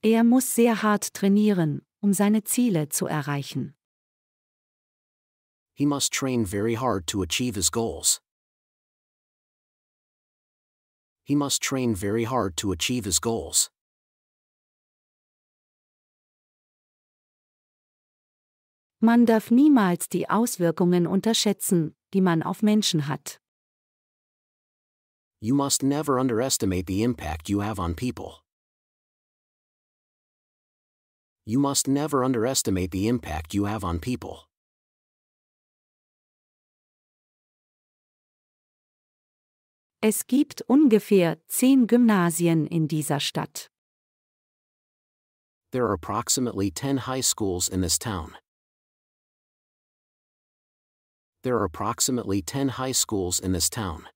Er muss sehr hart trainieren, um seine Ziele zu erreichen. He must train very hard to achieve his goals. He must train very hard to achieve his goals. Man darf niemals die Auswirkungen unterschätzen, die man auf Menschen hat. You must never underestimate the impact you have on people. You must never underestimate the impact you have on people. Es gibt ungefähr 10 Gymnasien in dieser Stadt. There are approximately 10 high schools in this town. There are approximately 10 high schools in this town.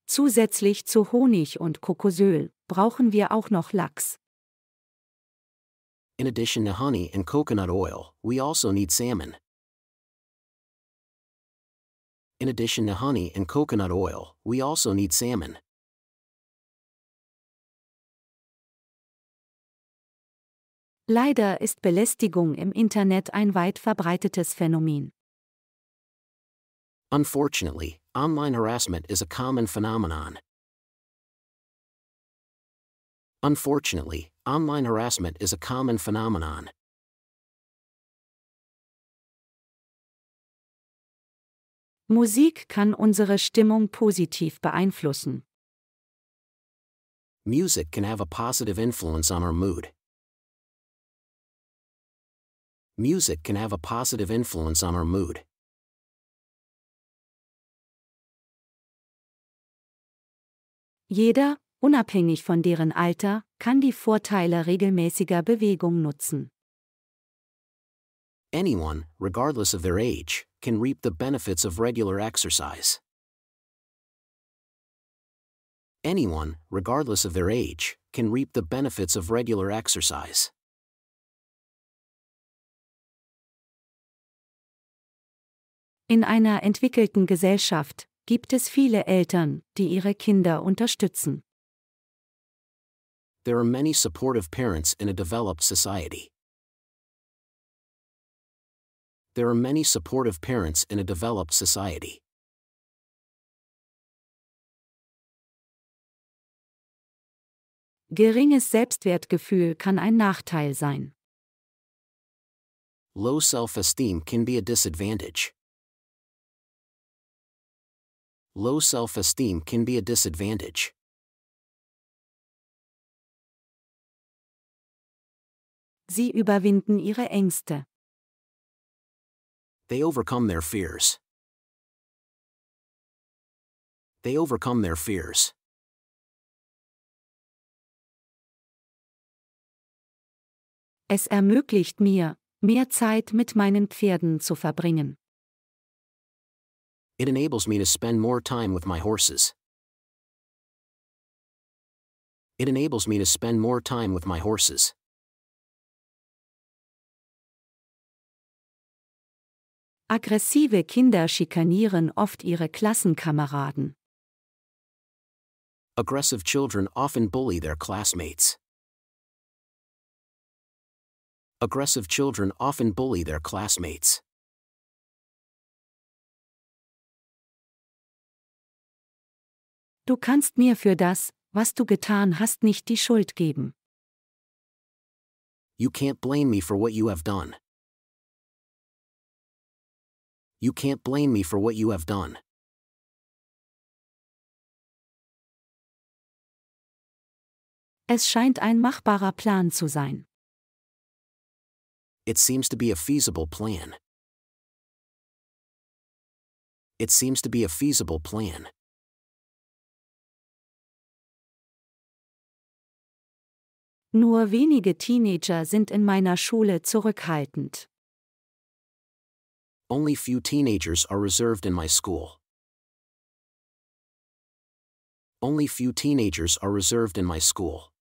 Zusätzlich zu Honig und Kokosöl brauchen wir auch noch Lachs. In addition to honey and coconut oil, we also need salmon. In addition to honey and coconut oil, we also need salmon. Leider ist Belästigung im Internet ein weit verbreitetes Phänomen. Unfortunately, online harassment is a common phenomenon. Unfortunately, online harassment is a common phenomenon. Musik kann unsere Stimmung positiv beeinflussen. Music can have a positive influence on our mood. Music can have a positive influence on our mood. Jeder, unabhängig von deren Alter, kann die Vorteile regelmäßiger Bewegung nutzen. Anyone, regardless of their age, can reap the benefits of regular exercise. Anyone, regardless of their age, can reap the benefits of regular exercise. In einer entwickelten Gesellschaft gibt es viele Eltern, die ihre Kinder unterstützen. There are many supportive parents in a developed society. There are many supportive parents in a developed society. Geringes Selbstwertgefühl kann ein Nachteil sein. Low self-esteem can be a disadvantage. Low self-esteem can be a disadvantage. Sie überwinden ihre Ängste. They overcome their fears. They overcome their fears. Es ermöglicht mir, mehr Zeit mit meinen Pferden zu verbringen. It enables me to spend more time with my horses. It enables me to spend more time with my horses. Aggressive Kinder schikanieren oft ihre Klassenkameraden. Aggressive children often bully their classmates. Aggressive children often bully their classmates. Du kannst mir für das, was du getan hast, nicht die Schuld geben. You can't blame me for what you have done. You can't blame me for what you have done. Es scheint ein machbarer Plan zu sein. It seems to be a feasible plan. It seems to be a feasible plan. Nur wenige Teenager sind in meiner Schule zurückhaltend. Only few teenagers are reserved in my school. Only few teenagers are reserved in my school.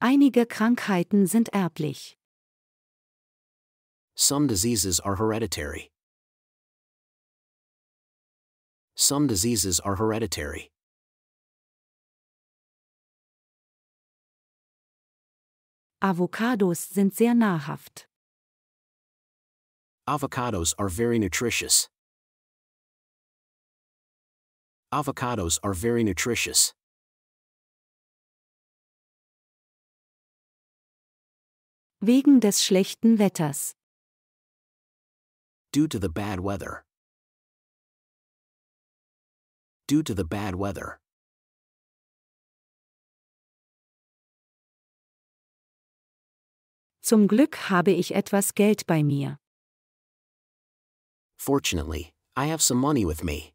Einige Krankheiten sind erblich. Some diseases are hereditary. Some diseases are hereditary. Avocados sind sehr nahrhaft. Avocados are very nutritious. Avocados are very nutritious. Wegen des schlechten Wetters. Due to the bad weather. Due to the bad weather. Zum Glück habe ich etwas Geld bei mir. Fortunately, I have some money with me.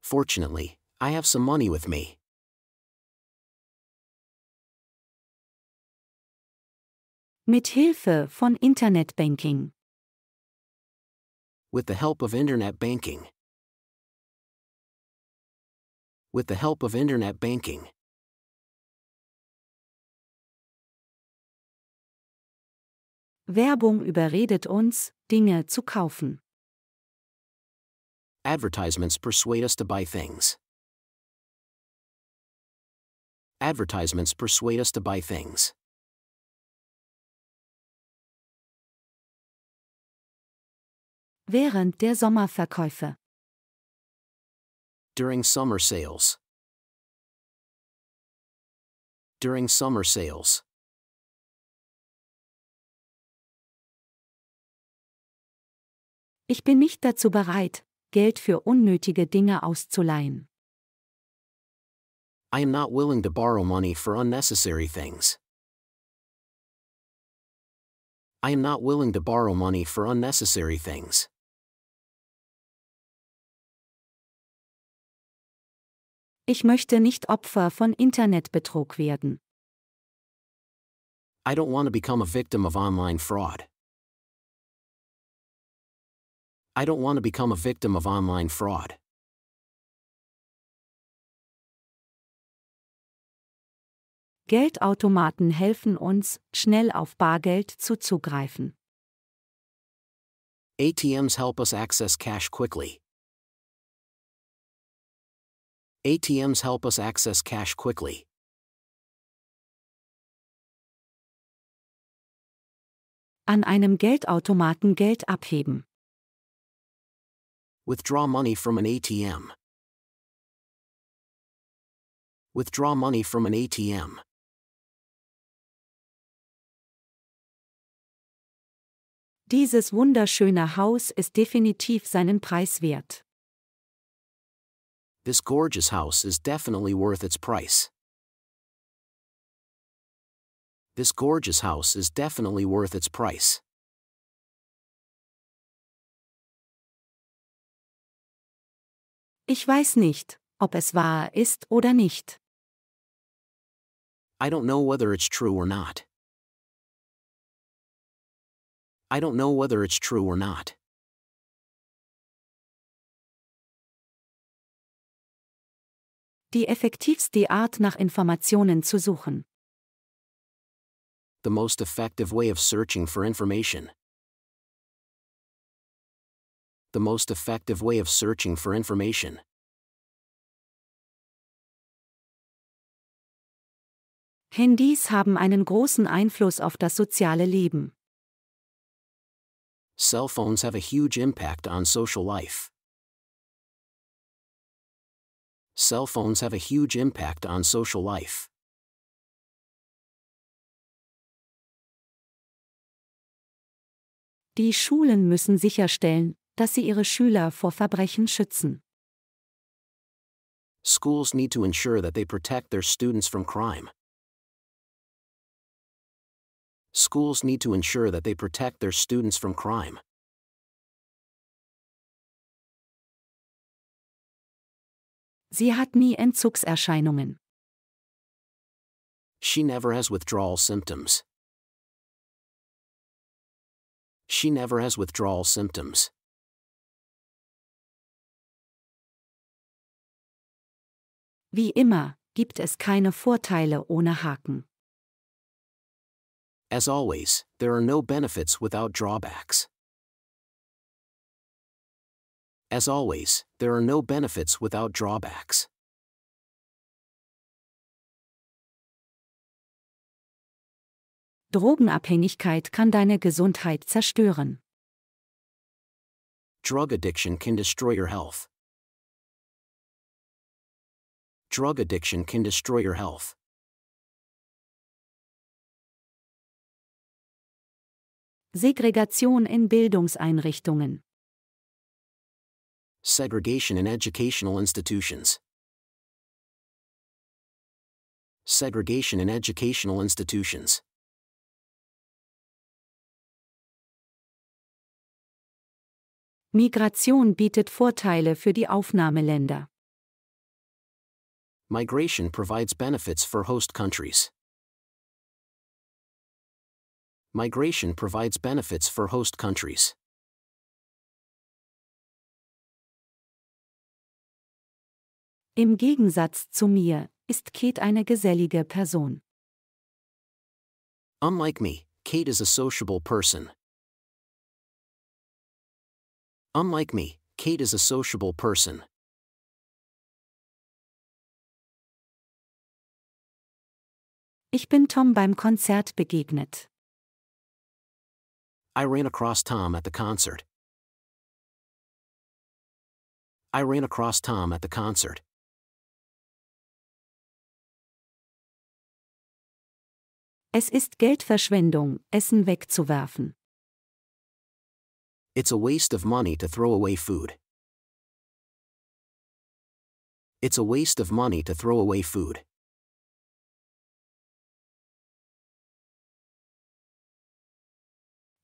Fortunately, I have some money with me. Mit Hilfe von Internetbanking. With the help of internet banking. With the help of internet banking. Werbung überredet uns, Dinge zu kaufen. Advertisements persuade us to buy things. Advertisements persuade us to buy things. Während der Sommerverkäufe. During summer sales. During summer sales. Ich bin nicht dazu bereit, Geld für unnötige Dinge auszuleihen. I am not willing to borrow money for unnecessary things. I am not willing to borrow money for unnecessary things. Ich möchte nicht Opfer von Internetbetrug werden. I don't want to become a victim of online fraud. I don't want to become a victim of online fraud. Geldautomaten helfen uns, schnell auf Bargeld zuzugreifen. ATMs help us access cash quickly. ATMs help us access cash quickly. An einem Geldautomaten Geld abheben. Withdraw money from an ATM. Withdraw money from an ATM. Dieses wunderschöne Haus ist definitiv seinen Preis wert. This gorgeous house is definitely worth its price. This gorgeous house is definitely worth its price. Ich weiß nicht, ob es wahr ist oder nicht. I don't know whether it's true or not. I don't know whether it's true or not. Die effektivste Art nach Informationen zu suchen. The most effective way of searching for information. The most effective way of searching for information. Handys haben einen großen Einfluss auf das soziale Leben. Cell phones have a huge impact on social life. Cell phones have a huge impact on social life. Die Schulen müssen sicherstellen, dass sie ihre Schüler vor Verbrechen schützen. Schools need to ensure that they protect their students from crime. Schools need to ensure that they protect their students from crime. Sie hat nie Entzugserscheinungen. She never has withdrawal symptoms. She never has withdrawal symptoms. Wie immer, gibt es keine Vorteile ohne Haken. As always, there are no benefits without drawbacks. As always, there are no benefits without drawbacks. Drogenabhängigkeit kann deine Gesundheit zerstören. Drug addiction can destroy your health. Drug addiction can destroy your health. Segregation in Bildungseinrichtungen. Segregation in educational institutions. Segregation in educational institutions. Migration bietet Vorteile für die Aufnahmeländer. Migration provides benefits for host countries. Migration provides benefits for host countries. Im Gegensatz zu mir ist Kate eine gesellige Person. Unlike me, Kate is a sociable person. Unlike me, Kate is a sociable person. Ich bin Tom beim Konzert begegnet. I ran across Tom at the concert. I ran across Tom at the concert. Es ist Geldverschwendung, Essen wegzuwerfen. It's a waste of money to throw away food. It's a waste of money to throw away food.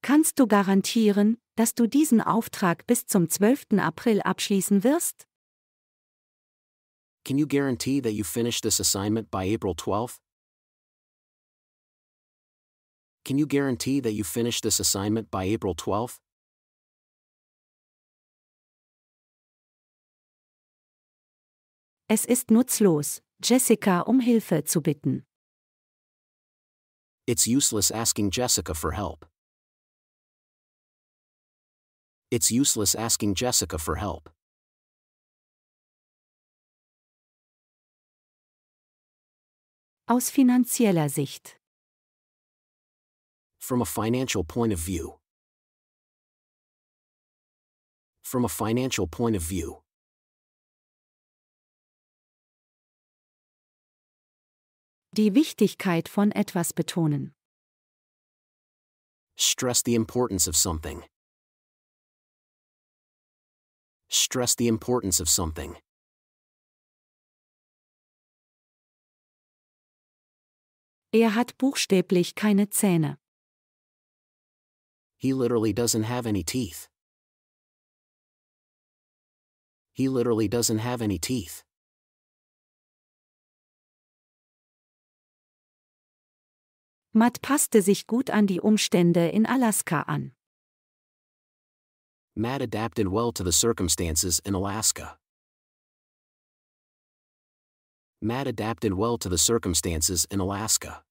Kannst du garantieren, dass du diesen Auftrag bis zum 12. April abschließen wirst? Can you guarantee that you finish this assignment by April 12th? Can you guarantee that you finish this assignment by April 12th? Es ist nutzlos, Jessica um Hilfe zu bitten. It's useless asking Jessica for help. It's useless asking Jessica for help. Aus finanzieller Sicht. From a financial point of view. From a financial point of view. Die Wichtigkeit von etwas betonen. Stress the importance of something. Stress the importance of something. Er hat buchstäblich keine Zähne. He literally doesn't have any teeth. He literally doesn't have any teeth. Matt passte sich gut an die Umstände in Alaska an. Matt adapted well to the circumstances in Alaska. Matt adapted well to the circumstances in Alaska.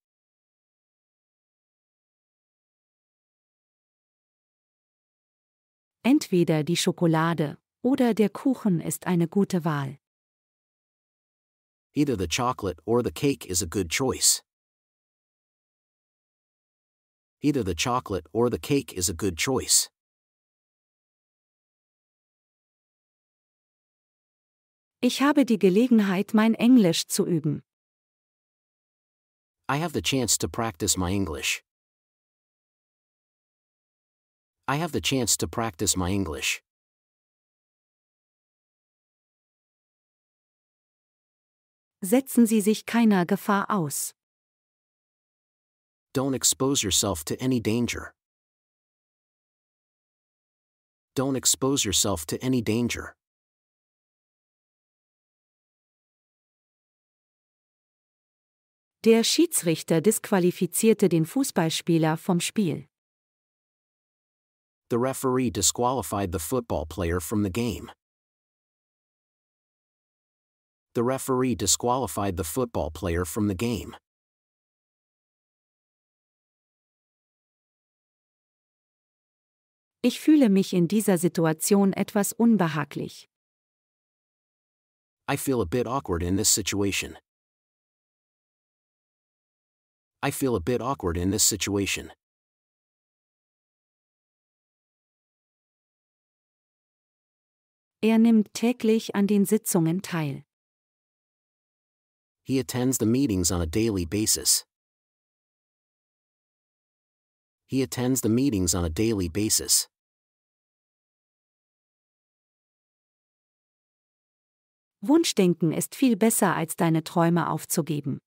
Entweder die Schokolade oder der Kuchen ist eine gute Wahl. Either the chocolate or the cake is a good choice. Either the chocolate or the cake is a good choice. Ich habe die Gelegenheit, mein Englisch zu üben. I have the chance to practice my English. I have the chance to practice my English. Setzen Sie sich keiner Gefahr aus. Don't expose yourself to any danger. Don't expose yourself to any danger. Der Schiedsrichter disqualifizierte den Fußballspieler vom Spiel. The referee disqualified the football player from the game. The referee disqualified the football player from the game. Ich fühle mich in dieser Situation etwas unbehaglich. I feel a bit awkward in this situation. I feel a bit awkward in this situation. Er nimmt täglich an den Sitzungen teil. He attends the meetings on a daily basis. He attends the meetings on a daily basis. Wunschdenken ist viel besser, als deine Träume aufzugeben.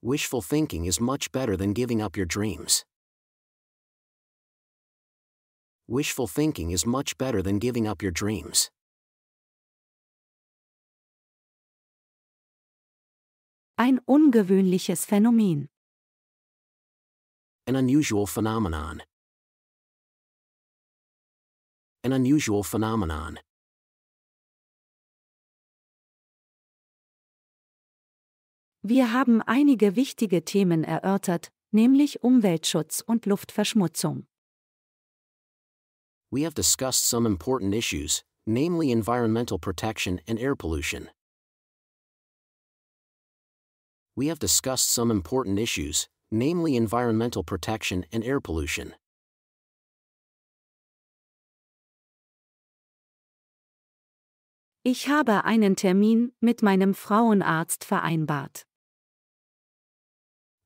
Wishful thinking is much better than giving up your dreams. Wishful thinking is much better than giving up your dreams. Ein ungewöhnliches Phänomen. An unusual phenomenon. An unusual phenomenon. Wir haben einige wichtige Themen erörtert, nämlich Umweltschutz und Luftverschmutzung. We have discussed some important issues, namely environmental protection and air pollution. We have discussed some important issues, namely environmental protection and air pollution. Ich habe einen Termin mit meinem Frauenarzt vereinbart.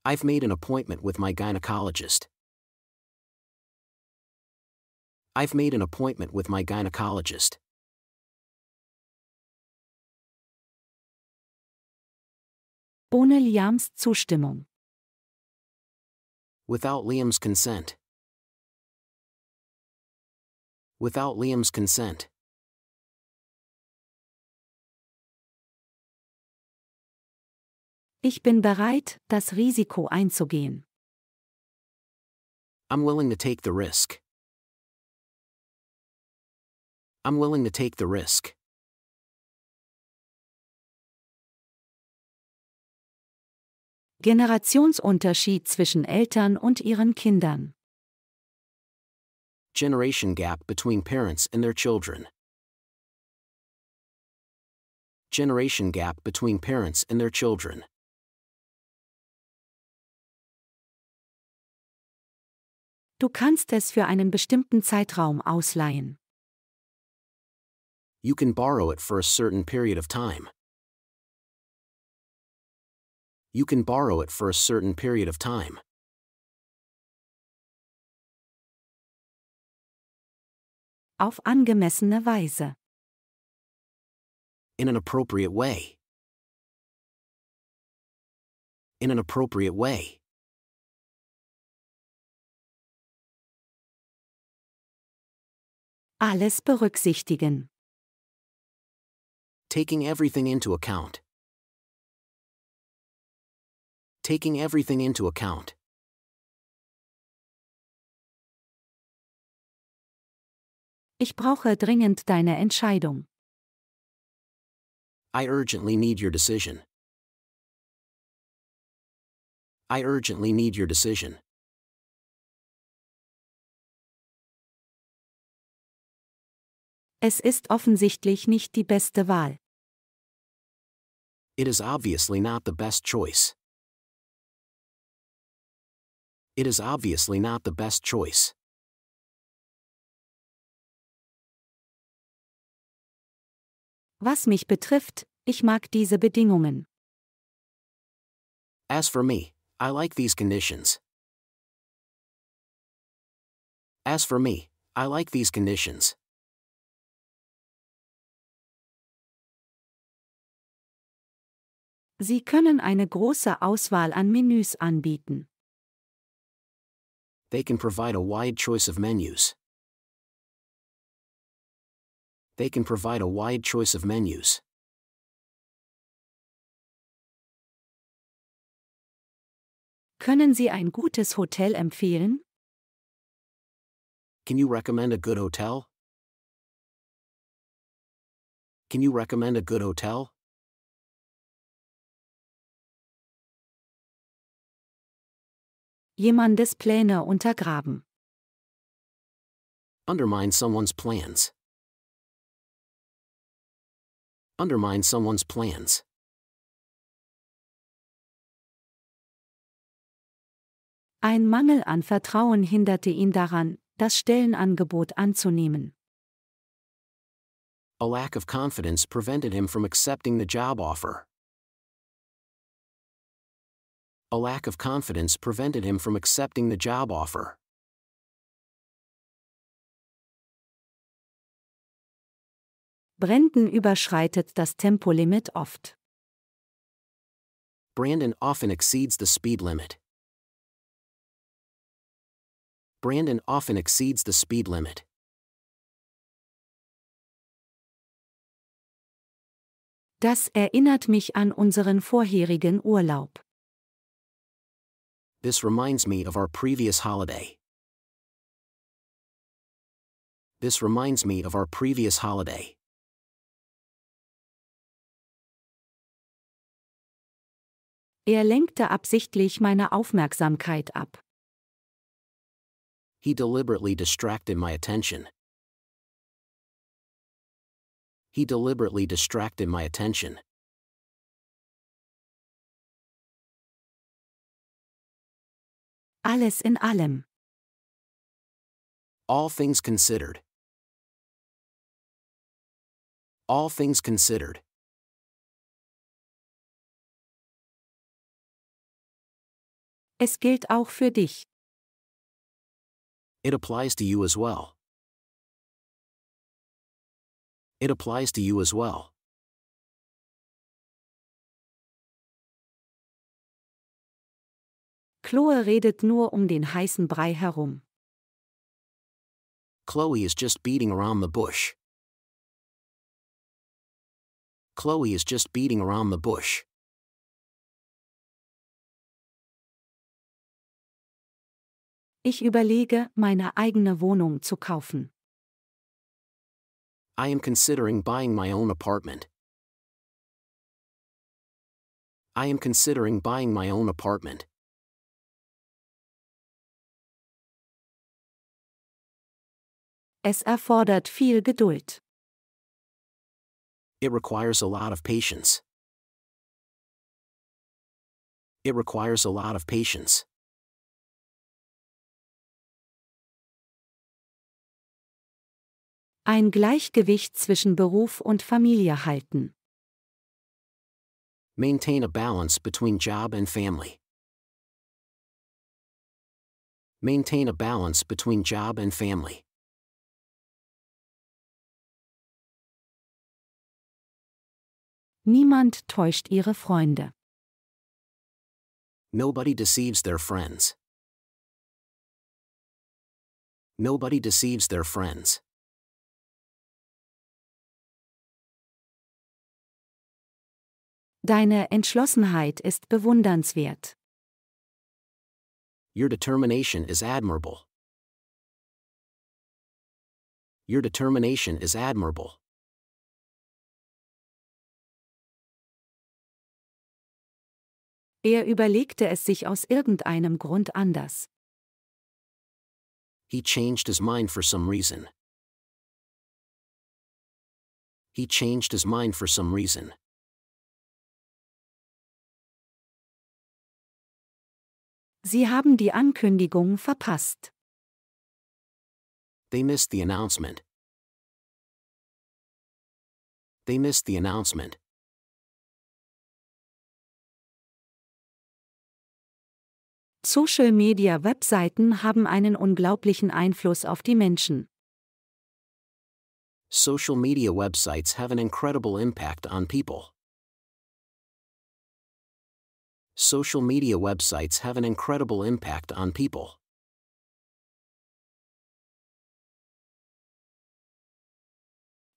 I've made an appointment with my gynecologist. I've made an appointment with my gynecologist. Ohne Liams Zustimmung. Without Liam's consent. Without Liam's consent. Ich bin bereit, das Risiko einzugehen. I'm willing to take the risk. I'm willing to take the risk. Generationsunterschied zwischen Eltern und ihren Kindern. Generation gap between parents and their children. Generation gap between parents and their children. Du kannst es für einen bestimmten Zeitraum ausleihen. You can borrow it for a certain period of time. You can borrow it for a certain period of time. Auf angemessene Weise. In an appropriate way. In an appropriate way. Alles berücksichtigen. Taking everything into account. Taking everything into account. Ich brauche dringend deine Entscheidung. I urgently need your decision. I urgently need your decision. Es ist offensichtlich nicht die beste Wahl. It is obviously not the best choice. It is obviously not the best choice. Was mich betrifft, ich mag diese Bedingungen. As for me, I like these conditions. As for me, I like these conditions. Sie können eine große Auswahl an Menüs anbieten. They can provide a wide choice of menus. They can provide a wide choice of menus. Können Sie ein gutes Hotel empfehlen? Can you recommend a good hotel? Can you recommend a good hotel? Jemandes Pläne untergraben. Undermine someone's plans. Undermine someone's plans. Ein Mangel an Vertrauen hinderte ihn daran, das Stellenangebot anzunehmen. A lack of confidence prevented him from accepting the job offer. A lack of confidence prevented him from accepting the job offer. Brandon überschreitet das Tempolimit oft. Brandon often exceeds the speed limit. Brandon often exceeds the speed limit. Das erinnert mich an unseren vorherigen Urlaub. This reminds me of our previous holiday. This reminds me of our previous holiday. Er lenkte absichtlich meine Aufmerksamkeit ab. He deliberately distracted my attention. He deliberately distracted my attention. Alles in allem. All things considered. All things considered. Es gilt auch für dich. It applies to you as well. It applies to you as well. Chloe redet nur um den heißen Brei herum. Chloe is just beating around the bush. Chloe is just beating around the bush. Ich überlege, meine eigene Wohnung zu kaufen. I am considering buying my own apartment. I am considering buying my own apartment. Es erfordert viel Geduld. It requires a lot of patience. It requires a lot of patience. Ein Gleichgewicht zwischen Beruf und Familie halten. Maintain a balance between job and family. Maintain a balance between job and family. Niemand täuscht ihre Freunde. Nobody deceives their friends. Nobody deceives their friends. Deine Entschlossenheit ist bewundernswert. Your determination is admirable. Your determination is admirable. Er überlegte es sich aus irgendeinem Grund anders. He changed his mind for some reason. He changed his mind for some reason. Sie haben die Ankündigung verpasst. They missed the announcement. They missed the announcement. Social-Media-Webseiten haben einen unglaublichen Einfluss auf die Menschen. Social media websites have an incredible impact on people. Social media websites have an incredible impact on people.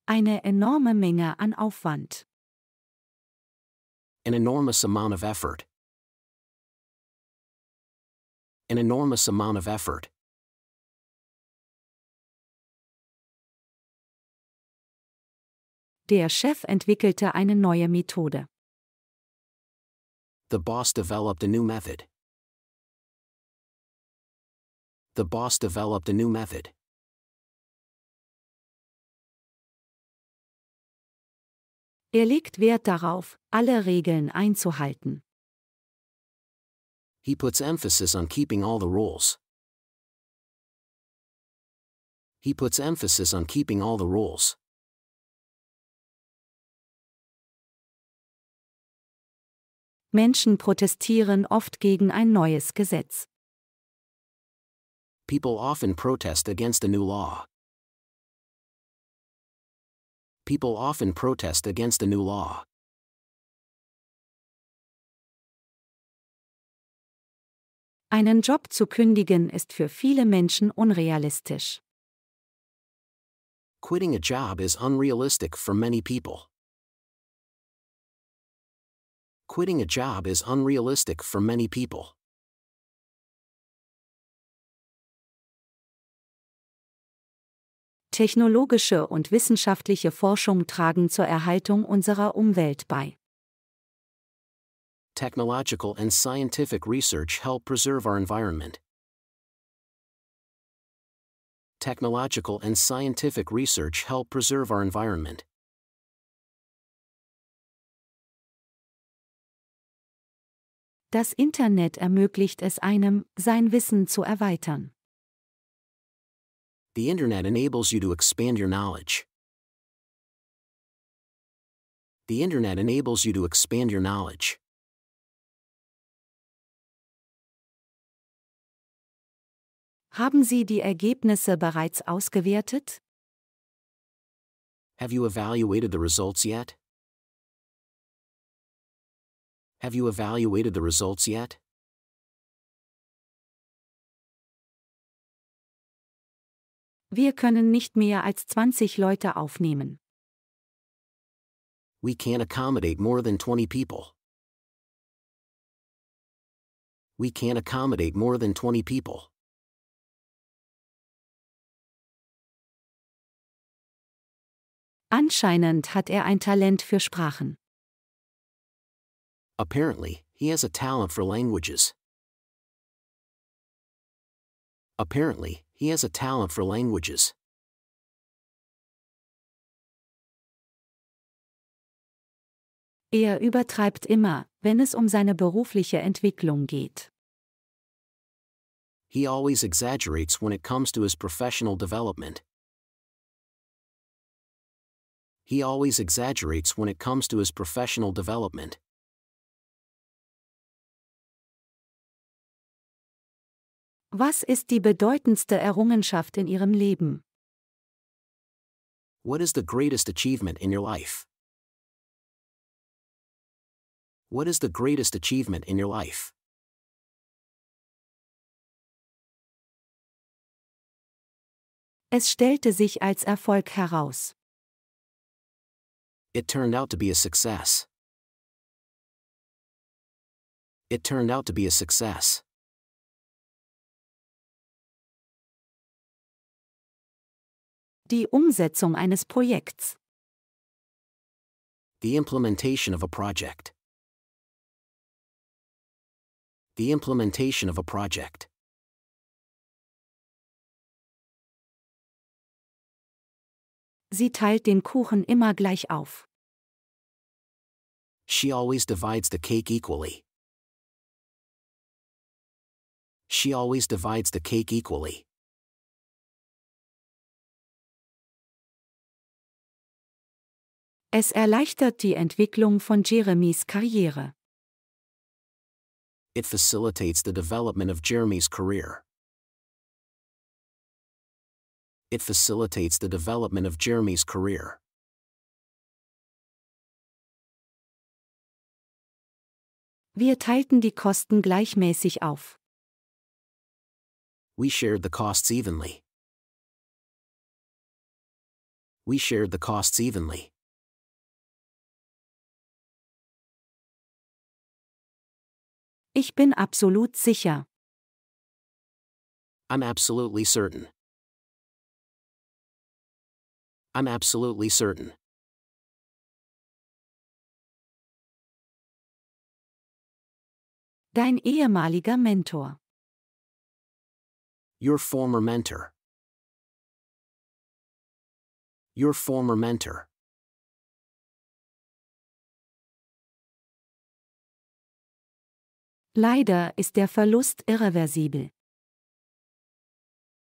Eine enorme Menge an Aufwand. An enormous amount of effort. An enormous amount of effort. Der Chef entwickelte eine neue Methode. The boss developed a new method. The boss developed a new method. Er legt Wert darauf, alle Regeln einzuhalten. He puts emphasis on keeping all the rules. He puts emphasis on keeping all the rules. Menschen protestieren oft gegen ein neues Gesetz. People often protest against a new law. People often protest against a new law. Einen Job zu kündigen ist für viele Menschen unrealistisch. Quitting a job is unrealistic for many people. Quitting a job is unrealistic for many people. Technologische und wissenschaftliche Forschung tragen zur Erhaltung unserer Umwelt bei. Technological and scientific research help preserve our environment. Technological and scientific research help preserve our environment. Das Internet ermöglicht es einem, sein Wissen zu erweitern. The Internet enables you to expand your knowledge. The Internet enables you to expand your knowledge. Haben Sie die Ergebnisse bereits ausgewertet? Have you evaluated the results yet? Have you evaluated the results yet? Wir können nicht mehr als 20 Leute aufnehmen. We can't accommodate more than 20 people. We can't accommodate more than 20 people. Anscheinend hat er ein Talent für Sprachen. Apparently, he has a talent for languages. Apparently, he has a talent for languages. Er übertreibt immer, wenn es um seine berufliche Entwicklung geht. He always exaggerates when it comes to his professional development. He always exaggerates when it comes to his professional development. Was ist die bedeutendste Errungenschaft in Ihrem Leben? What is the greatest achievement in your life? What is the greatest achievement in your life? Es stellte sich als Erfolg heraus. It turned out to be a success. It turned out to be a success. Die Umsetzung eines Projekts. The implementation of a project. The implementation of a project. Sie teilt den Kuchen immer gleich auf. She always divides the cake equally. She always divides the cake equally. Es erleichtert die Entwicklung von Jeremys Karriere. It facilitates the development of Jeremy's career. It facilitates the development of Jeremy's career. Wir teilten die Kosten gleichmäßig auf. We shared the costs evenly. We shared the costs evenly. Ich bin absolut sicher. I'm absolutely certain. I'm absolutely certain. Dein ehemaliger Mentor. Your former mentor. Your former mentor. Leider ist der Verlust irreversibel.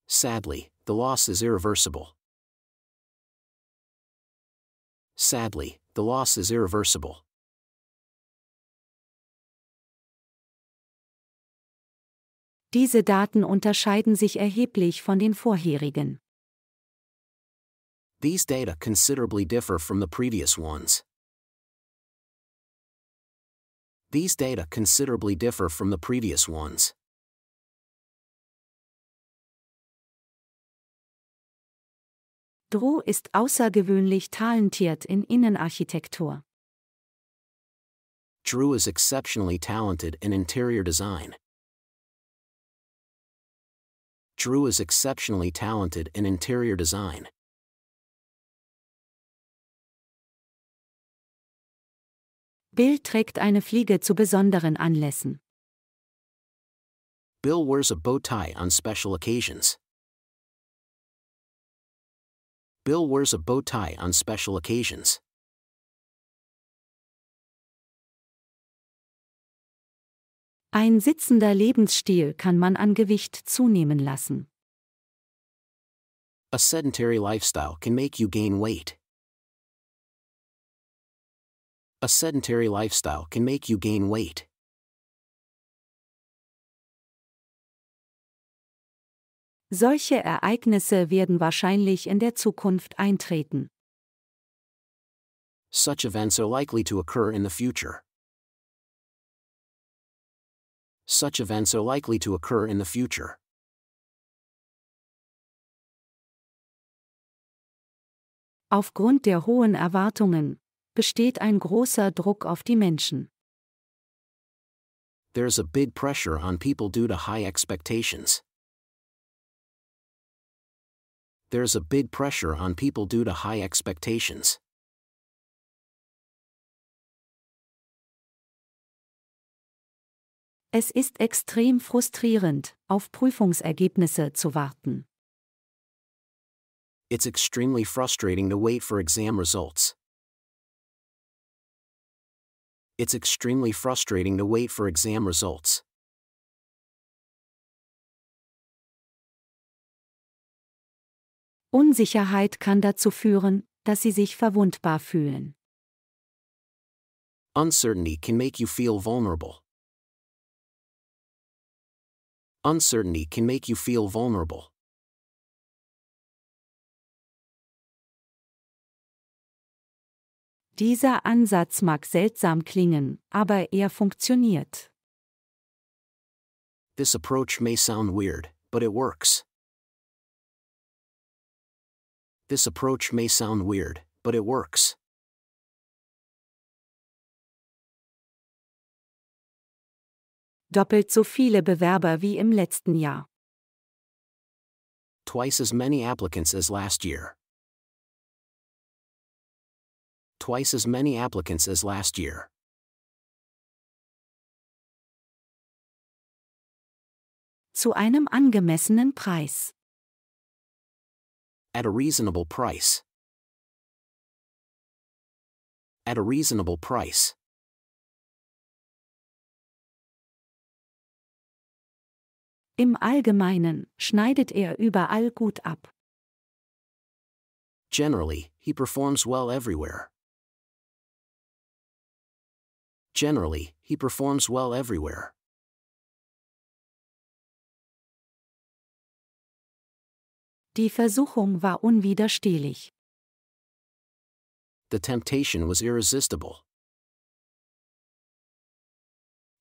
Sadly, the loss is irreversible. Sadly, the loss is irreversible. Diese Daten unterscheiden sich erheblich von den vorherigen. These data considerably differ from the previous ones. These data considerably differ from the previous ones. Drew ist außergewöhnlich talentiert in Innenarchitektur. Drew is exceptionally talented in interior design. Drew is exceptionally talented in interior design. Bill trägt eine Fliege zu besonderen Anlässen. Bill wears a bow tie on special occasions. Bill wears a bow tie on special occasions. Ein sitzender Lebensstil kann man an Gewicht zunehmen lassen. A sedentary lifestyle can make you gain weight. A sedentary lifestyle can make you gain weight. Solche Ereignisse werden wahrscheinlich in der Zukunft eintreten. Such events are likely to occur in the future. Such events are likely to occur in the future. Aufgrund der hohen Erwartungen besteht ein großer Druck auf die Menschen. There's a big pressure on people due to high expectations. There's a big pressure on people due to high expectations. Es ist extrem frustrierend, auf Prüfungsergebnisse zu warten. It's extremely frustrating to wait for exam results. It's extremely frustrating to wait for exam results. Unsicherheit kann dazu führen, dass sie sich verwundbar fühlen. Uncertainty can make you feel vulnerable. Uncertainty can make you feel vulnerable. Dieser Ansatz mag seltsam klingen, aber er funktioniert. This approach may sound weird, but it works. This approach may sound weird, but it works. Doppelt so viele Bewerber wie im letzten Jahr. Twice as many applicants as last year. Twice as many applicants as last year. Zu einem angemessenen Preis. At a reasonable price. At a reasonable price. Im Allgemeinen schneidet er überall gut ab. Generally, he performs well everywhere. Generally, he performs well everywhere. Die Versuchung war unwiderstehlich. The temptation was irresistible.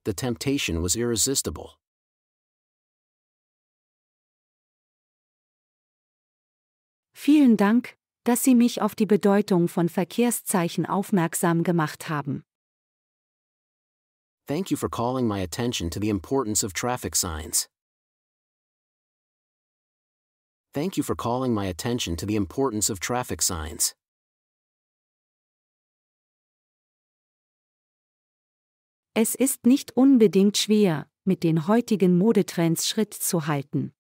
The temptation was irresistible. Vielen Dank, dass Sie mich auf die Bedeutung von Verkehrszeichen aufmerksam gemacht haben. Thank you for calling my attention to the importance of traffic signs. Thank you for calling my attention to the importance of traffic signs. Es ist nicht unbedingt schwer, mit den heutigen Modetrends Schritt zu halten.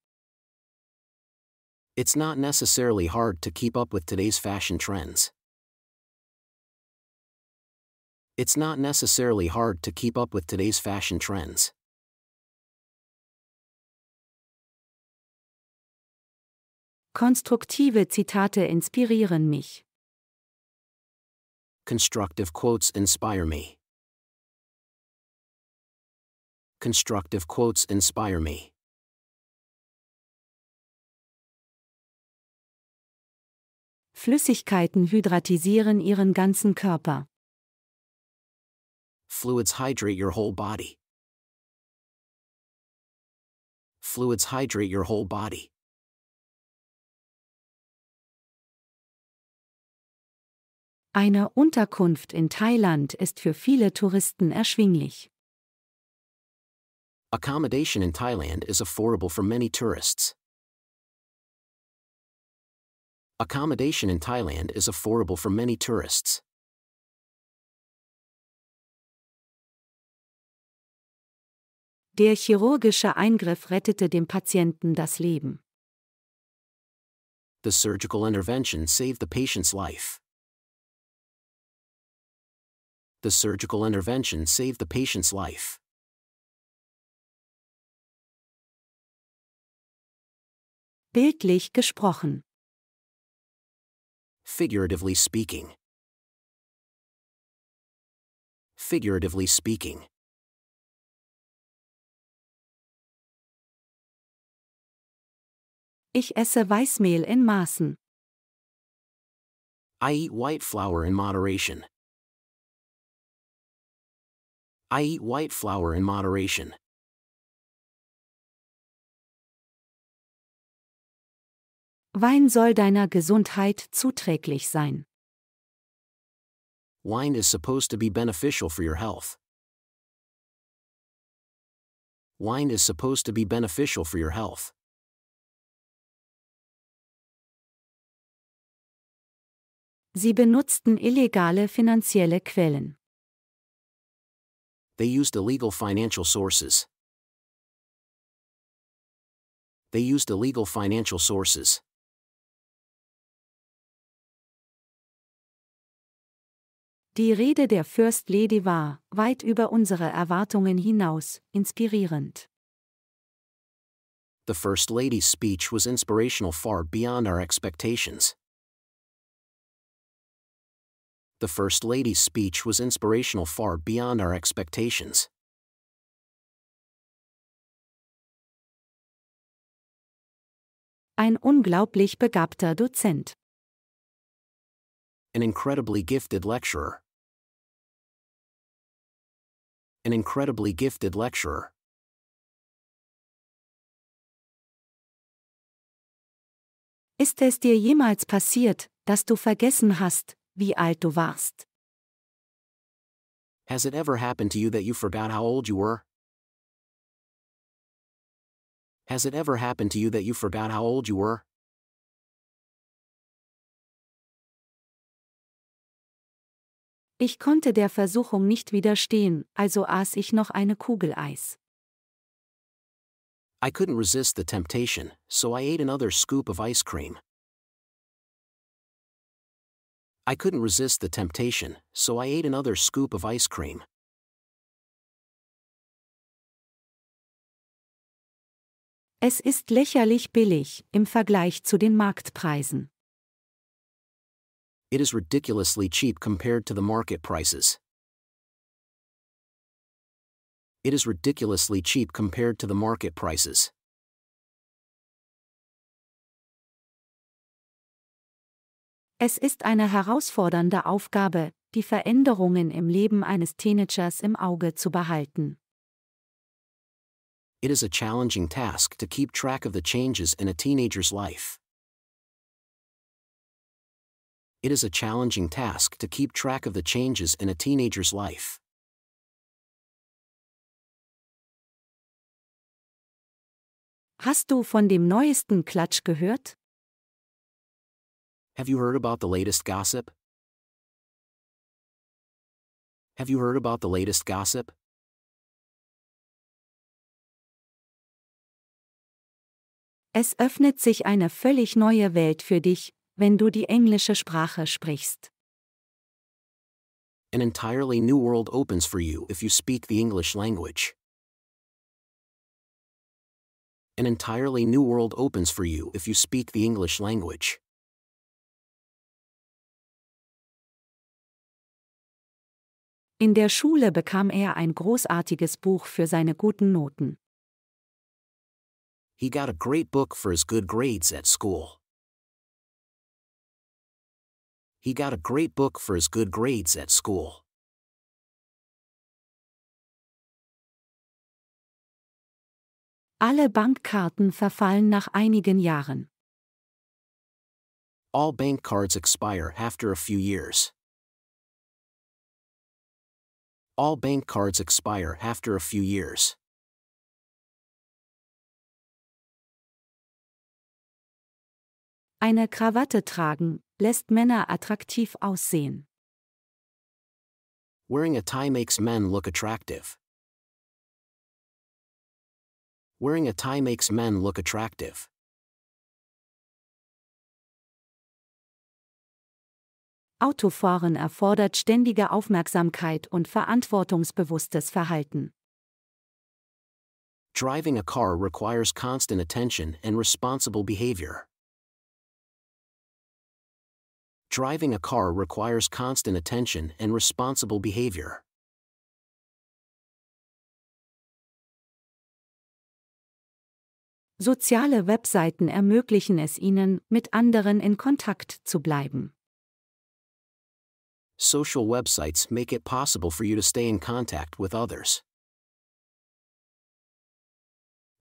It's not necessarily hard to keep up with today's fashion trends. It's not necessarily hard to keep up with today's fashion trends. Konstruktive Zitate inspirieren mich. Constructive quotes inspire me. Constructive quotes inspire me. Flüssigkeiten hydratisieren ihren ganzen Körper. Fluids hydrate your whole body. Fluids hydrate your whole body. Eine Unterkunft in Thailand ist für viele Touristen erschwinglich. Accommodation in Thailand is affordable for many tourists. Accommodation in Thailand is affordable for many tourists. Der chirurgische Eingriff rettete dem Patienten das Leben. The surgical intervention saved the patient's life. The surgical intervention saved the patient's life. Bildlich gesprochen. Figuratively speaking. Figuratively speaking. Ich esse Weißmehl in Maßen. I eat white flour in moderation. I eat white flour in moderation. Wein soll deiner Gesundheit zuträglich sein. Wine is supposed to be beneficial for your health. Wine is supposed to be beneficial for your health. Sie benutzten illegale finanzielle Quellen. They used illegal financial sources. They used illegal financial sources. Die Rede der First Lady war, weit über unsere Erwartungen hinaus, inspirierend. The First Lady's speech was inspirational far beyond our expectations. The First Lady's speech was inspirational far beyond our expectations. Ein unglaublich begabter Dozent. An incredibly gifted lecturer. An incredibly gifted lecturer. Ist es dir jemals passiert, dass du vergessen hast, wie alt du warst? Has it ever happened to you that you forgot how old you were? Has it ever happened to you that you forgot how old you were? Ich konnte der Versuchung nicht widerstehen, also aß ich noch eine Kugel Eis. I couldn't resist the temptation, so I ate another scoop of ice cream. I couldn't resist the temptation, so I ate another scoop of ice cream. Es ist lächerlich billig, im Vergleich zu den Marktpreisen. It is ridiculously cheap compared to the market prices. It is ridiculously cheap compared to the market prices. Es ist eine herausfordernde Aufgabe, die Veränderungen im Leben eines Teenagers im Auge zu behalten. It is a challenging task to keep track of the changes in a teenager's life. It is a challenging task to keep track of the changes in a teenager's life. Hast du von dem neuesten Klatsch gehört? Have you heard about the latest gossip? Have you heard about the latest gossip? Es öffnet sich eine völlig neue Welt für dich, wenn du die englische Sprache sprichst. An entirely new world opens for you if you speak the English language. An entirely new world opens for you if you speak the English language. In der Schule bekam er ein großartiges Buch für seine guten Noten. He got a great book for his good grades at school. He got a great book for his good grades at school. Alle Bankkarten verfallen nach einigen Jahren. All bank cards expire after a few years. All bank cards expire after a few years. Eine Krawatte tragen lässt Männer attraktiv aussehen. Wearing a tie makes men look attractive. Wearing a tie makes men look attractive. Autofahren erfordert ständige Aufmerksamkeit und verantwortungsbewusstes Verhalten. Driving a car requires constant attention and responsible behavior. Driving a car requires constant attention and responsible behavior. Soziale Webseiten ermöglichen es Ihnen, mit anderen in Kontakt zu bleiben. Social websites make it possible for you to stay in contact with others.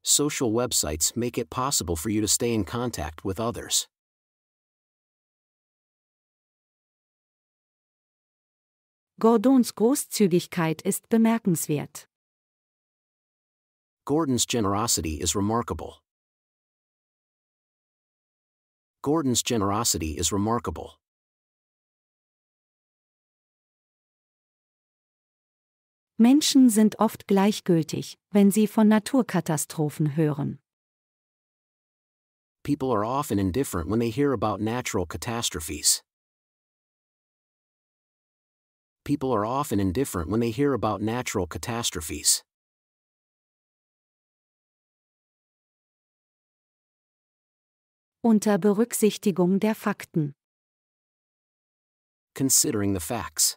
Social websites make it possible for you to stay in contact with others. Gordons Großzügigkeit ist bemerkenswert. Gordon's generosity is remarkable. Gordon's generosity is remarkable. Menschen sind oft gleichgültig, wenn sie von Naturkatastrophen hören. People are often indifferent when they hear about natural catastrophes. People are often indifferent when they hear about natural catastrophes. Unter Berücksichtigung der Fakten. Considering the facts.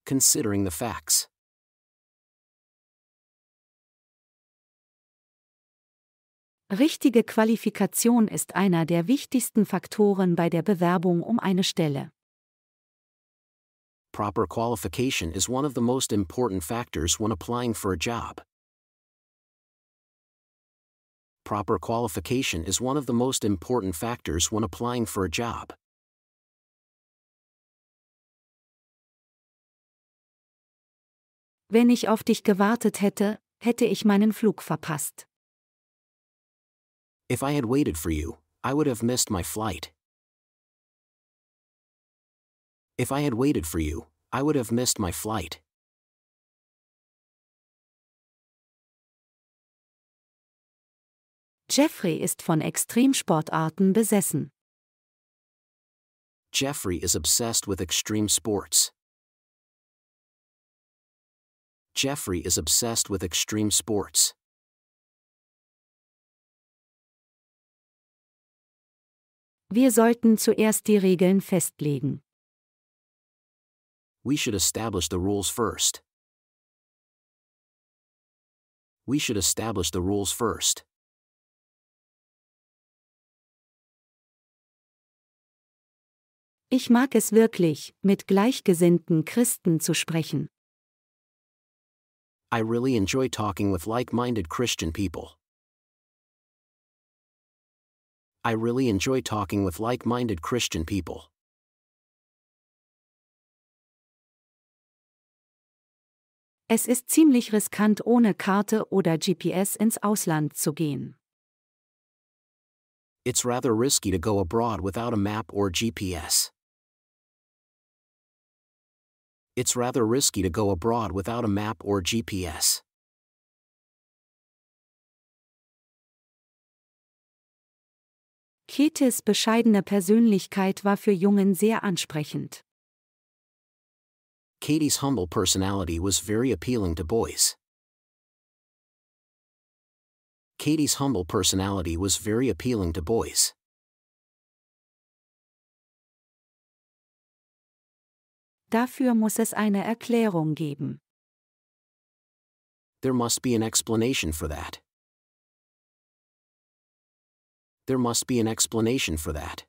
Considering the facts. Richtige Qualifikation ist einer der wichtigsten Faktoren bei der Bewerbung um eine Stelle. Proper qualification is one of the most important factors when applying for a job. Proper qualification is one of the most important factors when applying for a job. Wenn ich auf dich gewartet hätte, hätte ich meinen Flug verpasst. If I had waited for you, I would have missed my flight. If I had waited for you, I would have missed my flight. Jeffrey ist von Extremsportarten besessen. Jeffrey is obsessed with extreme sports. Jeffrey is obsessed with extreme sports. Wir sollten zuerst die Regeln festlegen. We should establish the rules first. We should establish the rules first. Ich mag es wirklich, mit gleichgesinnten Christen zu sprechen. I really enjoy talking with like-minded Christian people. I really enjoy talking with like-minded Christian people. Es ist ziemlich riskant, ohne Karte oder GPS ins Ausland zu gehen. It's rather risky to go abroad without a map or GPS. It's rather risky to go abroad without a map or GPS. Ketes bescheidene Persönlichkeit war für Jungen sehr ansprechend. Katie's humble personality was very appealing to boys. Katie's humble personality was very appealing to boys. Dafür muss es eine Erklärung geben. There must be an explanation for that. There must be an explanation for that.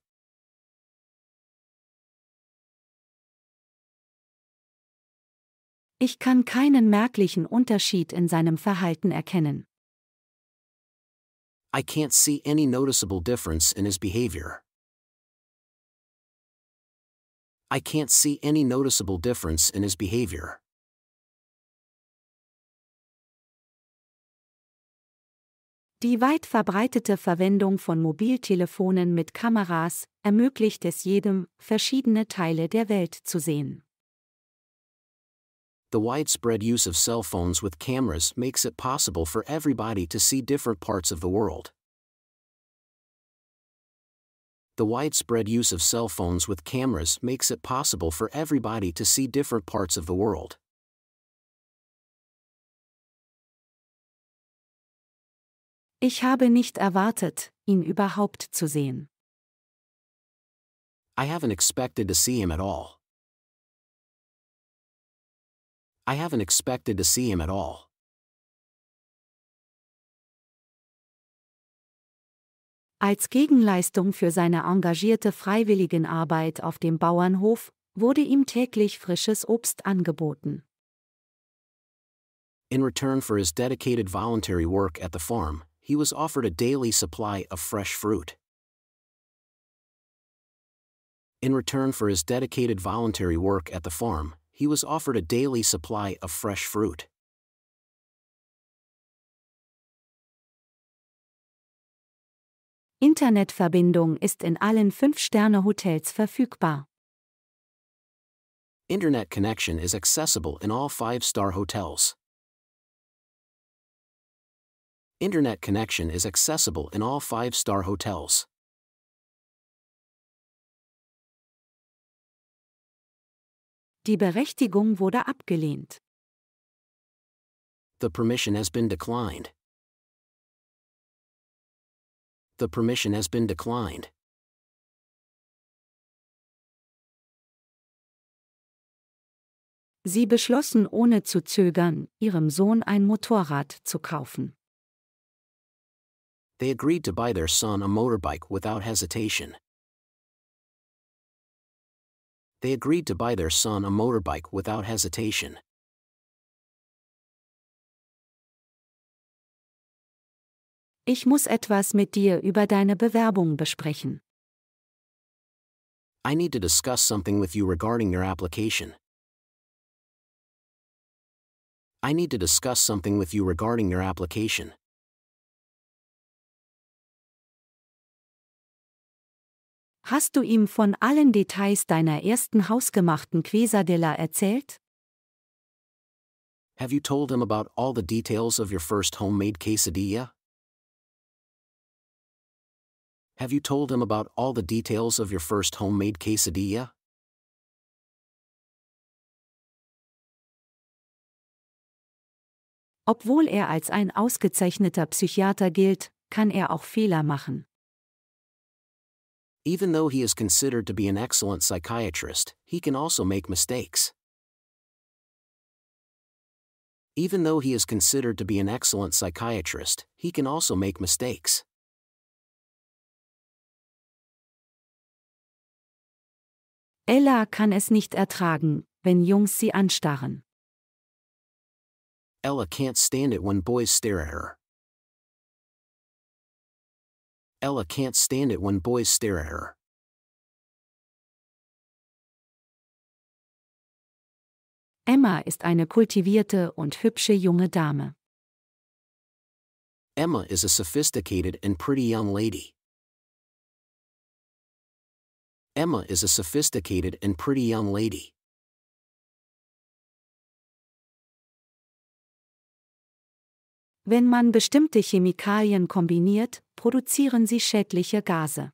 Ich kann keinen merklichen Unterschied in seinem Verhalten erkennen. I can't see any noticeable difference in his behavior. I can't see any noticeable difference in his behavior. Die weit verbreitete Verwendung von Mobiltelefonen mit Kameras ermöglicht es jedem, verschiedene Teile der Welt zu sehen. The widespread use of cell phones with cameras makes it possible for everybody to see different parts of the world. The widespread use of cell phones with cameras makes it possible for everybody to see different parts of the world. Ich habe nicht erwartet, ihn überhaupt zu sehen. I haven't expected to see him at all. I haven't expected to see him at all. Als Gegenleistung für seine engagierte Freiwilligenarbeit auf dem Bauernhof wurde ihm täglich frisches Obst angeboten. In return for his dedicated voluntary work at the farm, he was offered a daily supply of fresh fruit. In return for his dedicated voluntary work at the farm, he was offered a daily supply of fresh fruit. Internetverbindung ist in allen 5-Sterne-Hotels verfügbar. Internet connection is accessible in all 5-star hotels. Internet connection is accessible in all 5-star hotels. Die Berechtigung wurde abgelehnt. The permission has been declined. The permission has been declined. Sie beschlossen ohne zu zögern, ihrem Sohn ein Motorrad zu kaufen. They agreed to buy their son a motorbike without hesitation. They agreed to buy their son a motorbike without hesitation. Ich muss etwas mit dir über deine Bewerbung besprechen. I need to discuss something with you regarding your application. I need to discuss something with you regarding your application. Hast du ihm von allen Details deiner ersten hausgemachten Quesadilla erzählt? Have you told him about all the details of your first homemade quesadilla? Have you told him about all the details of your first homemade quesadilla? Obwohl er als ein ausgezeichneter Psychiater gilt, kann er auch Fehler machen. Even though he is considered to be an excellent psychiatrist, he can also make mistakes. Even though he is considered to be an excellent psychiatrist, he can also make mistakes. Ella kann es nicht ertragen, wenn Jungs sie anstarren. Ella can't stand it when boys stare at her. Ella can't stand it when boys stare at her. Emma ist eine kultivierte und hübsche junge Dame. Emma is a sophisticated and pretty young lady. Emma is a sophisticated and pretty young lady. Wenn man bestimmte Chemikalien kombiniert, produzieren sie schädliche Gase.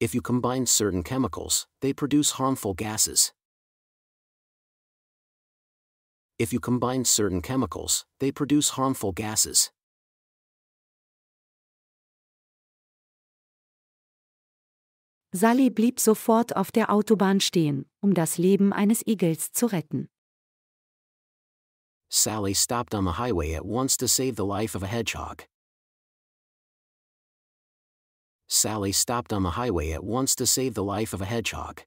If you combine certain chemicals, they produce harmful gases. If you combine certain chemicals, they produce harmful gases. Sally blieb sofort auf der Autobahn stehen, um das Leben eines Igels zu retten. Sally stopped on the highway at once to save the life of a hedgehog. Sally stopped on the highway at once to save the life of a hedgehog.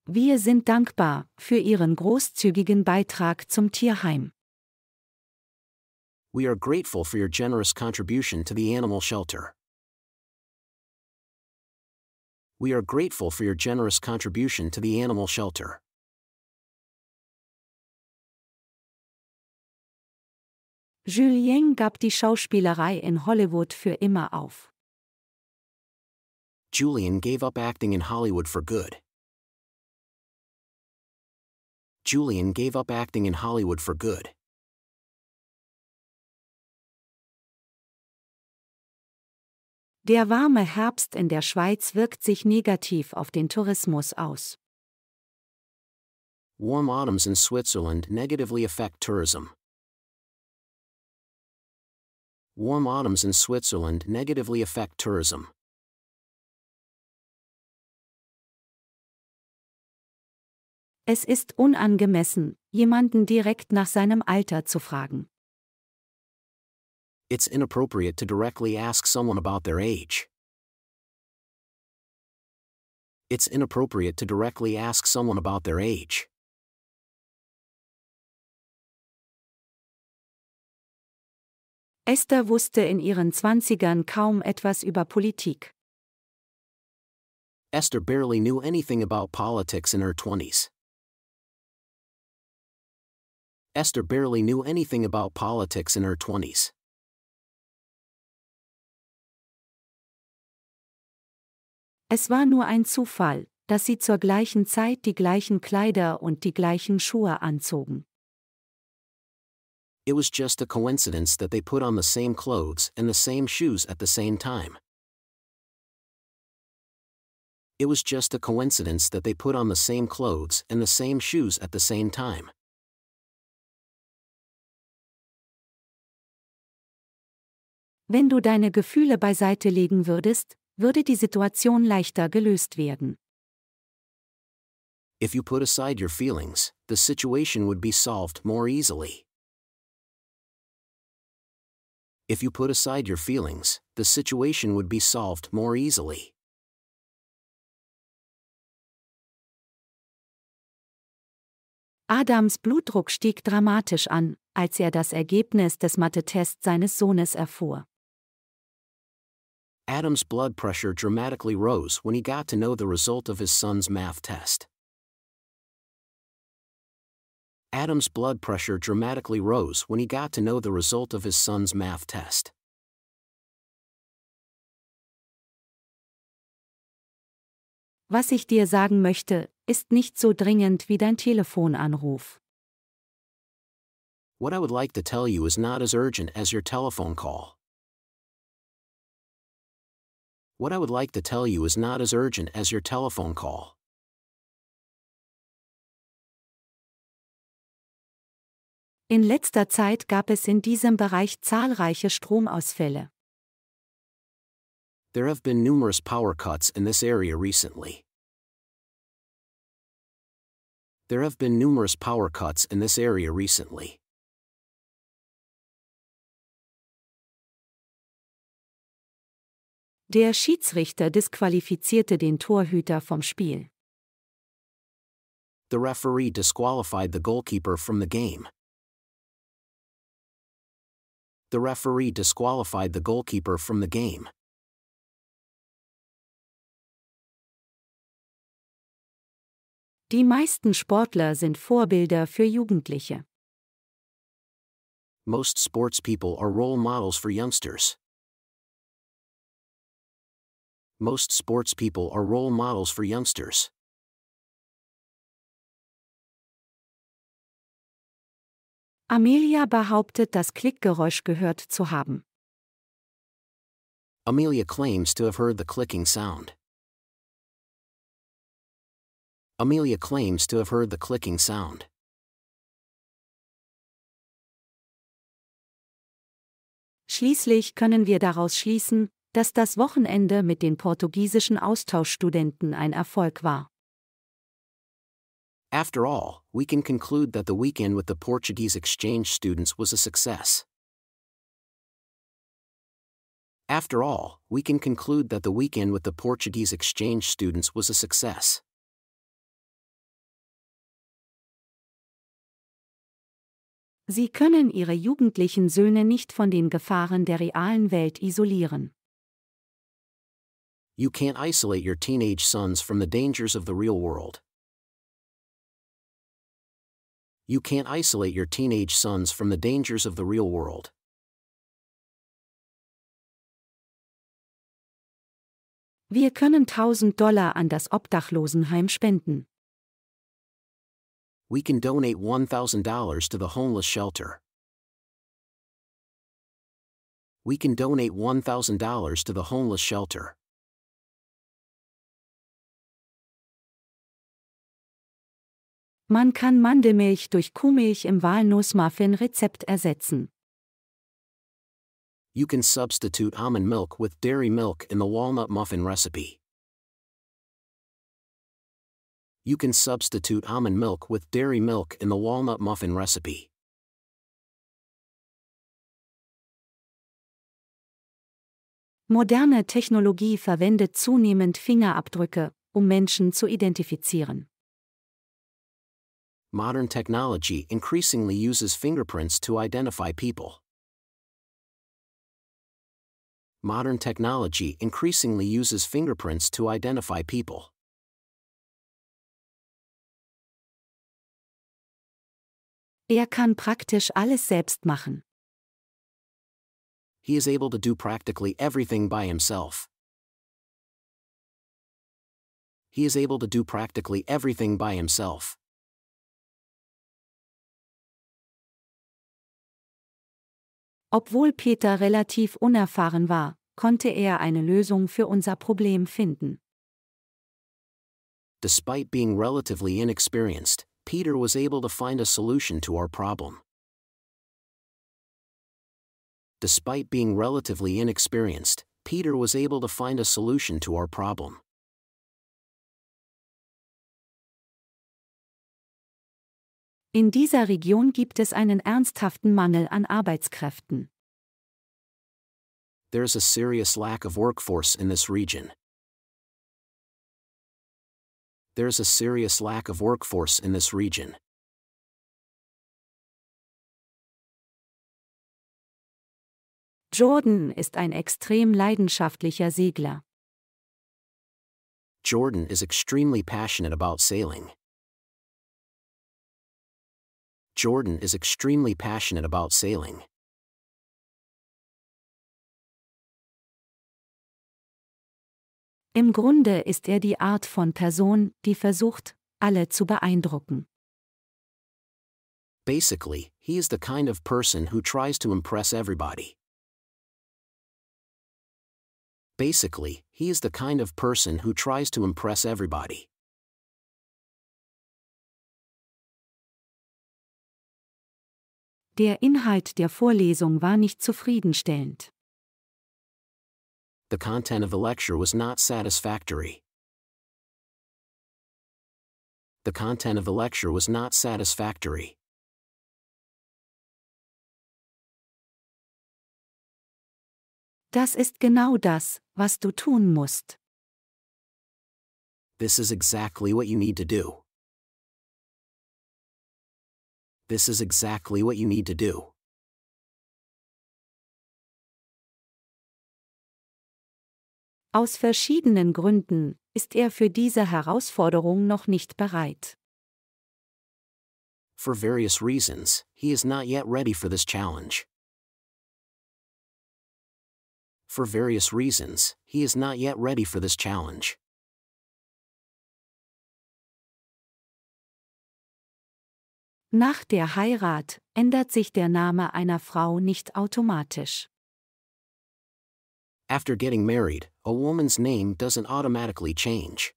Wir sind dankbar für Ihren großzügigen Beitrag zum Tierheim. We are grateful for your generous contribution to the animal shelter. We are grateful for your generous contribution to the animal shelter. Julien gab die Schauspielerei in Hollywood für immer auf. Julian gave up acting in Hollywood for good. Julian gave up acting in Hollywood for good. Der warme Herbst in der Schweiz wirkt sich negativ auf den Tourismus aus. Warm autumns in Switzerland negatively affect tourism. Warm autumns in Switzerland negatively affect tourism. Es ist unangemessen, jemanden direkt nach seinem Alter zu fragen. It's inappropriate to directly ask someone about their age. It's inappropriate to directly ask someone about their age. Esther wusste in ihren 20ern kaum etwas über Politik. Esther barely knew anything about politics in her 20s. Esther barely knew anything about politics in her 20s. Es war nur ein Zufall, dass sie zur gleichen Zeit die gleichen Kleider und die gleichen Schuhe anzogen. It was just a coincidence that they put on the same clothes and the same shoes at the same time. It was just a coincidence that they put on the same clothes and the same shoes at the same time. Wenn du deine Gefühle beiseite legen würdest, würde die Situation leichter gelöst werden. If you put aside your feelings, the situation would be solved more easily. If you put aside your feelings, the situation would be solved more easily. Adams Blutdruck stieg dramatisch an, als er das Ergebnis des Mathe-Tests seines Sohnes erfuhr. Adam's blood pressure dramatically rose when he got to know the result of his son's math test. Adam's blood pressure dramatically rose when he got to know the result of his son's math test. Was ich dir sagen möchte, ist nicht so dringend wie dein Telefonanruf. What I would like to tell you is not as urgent as your telephone call. What I would like to tell you is not as urgent as your telephone call. In letzter Zeit gab es in diesem Bereich zahlreiche Stromausfälle. There have been numerous power cuts in this area recently. There have been numerous power cuts in this area recently. Der Schiedsrichter disqualifizierte den Torhüter vom Spiel. The referee disqualified the goalkeeper from the game. The referee disqualified the goalkeeper from the game. Die meisten Sportler sind Vorbilder für Jugendliche. Most sports people are role models for youngsters. Most sports people are role models for youngsters. Amelia behauptet, das Klickgeräusch gehört zu haben. Amelia claims to have heard the clicking sound. Amelia claims to have heard the clicking sound. Schließlich können wir daraus schließen, dass das Wochenende mit den portugiesischen Austauschstudenten ein Erfolg war. After all, we can conclude that the weekend with the Portuguese exchange students was a success. After all, we can conclude that the weekend with the Portuguese exchange students was a success. Sie können Ihre jugendlichen Söhne nicht von den Gefahren der realen Welt isolieren. You can't isolate your teenage sons from the dangers of the real world. You can't isolate your teenage sons from the dangers of the real world. Wir können $1000 an das Obdachlosenheim spenden. We can donate $1,000 to the homeless shelter. We can donate $1,000 to the homeless shelter. Man kann Mandelmilch durch Kuhmilch im Walnussmuffin-Rezept ersetzen. You can substitute almond milk with dairy milk in the walnut muffin recipe. You can substitute almond milk with dairy milk in the walnut muffin recipe. Moderne Technologie verwendet zunehmend Fingerabdrücke, um Menschen zu identifizieren. Modern technology increasingly uses fingerprints to identify people. Modern technology increasingly uses fingerprints to identify people. Er kann praktisch alles selbst machen. He is able to do practically everything by himself. He is able to do practically everything by himself. Obwohl Peter relativ unerfahren war, konnte er eine Lösung für unser Problem finden. Despite being relatively inexperienced, Peter was able to find a solution to our problem. Despite being relatively inexperienced, Peter was able to find a solution to our problem. In dieser Region gibt es einen ernsthaften Mangel an Arbeitskräften. There is a serious lack of workforce in this region. There is a serious lack of workforce in this region. Jordan ist ein extrem leidenschaftlicher Segler. Jordan is extremely passionate about sailing. Jordan is extremely passionate about sailing. Im Grunde ist er die Art von Person, die versucht, alle zu beeindrucken. Basically, he is the kind of person who tries to impress everybody. Basically, he is the kind of person who tries to impress everybody. Der Inhalt der Vorlesung war nicht zufriedenstellend. The content of the lecture was not satisfactory. The content of the lecture was not satisfactory. Das ist genau das, was du tun musst. This is exactly what you need to do. This is exactly what you need to do. Aus verschiedenen Gründen ist er für diese Herausforderung noch nicht bereit. For various reasons, he is not yet ready for this challenge. For various reasons, he is not yet ready for this challenge. Nach der Heirat ändert sich der Name einer Frau nicht automatisch. After getting married, a woman's name doesn't automatically change.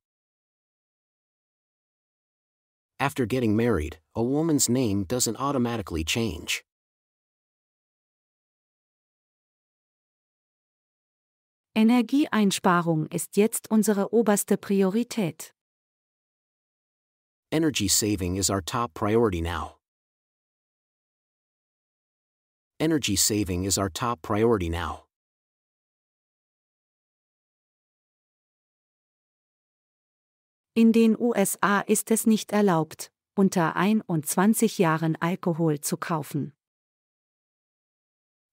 After getting married, a woman's name doesn't automatically change. Energieeinsparung ist jetzt unsere oberste Priorität. Energy saving is our top priority now. Energy saving is our top priority now. In den USA ist es nicht erlaubt, unter 21 Jahren Alkohol zu kaufen.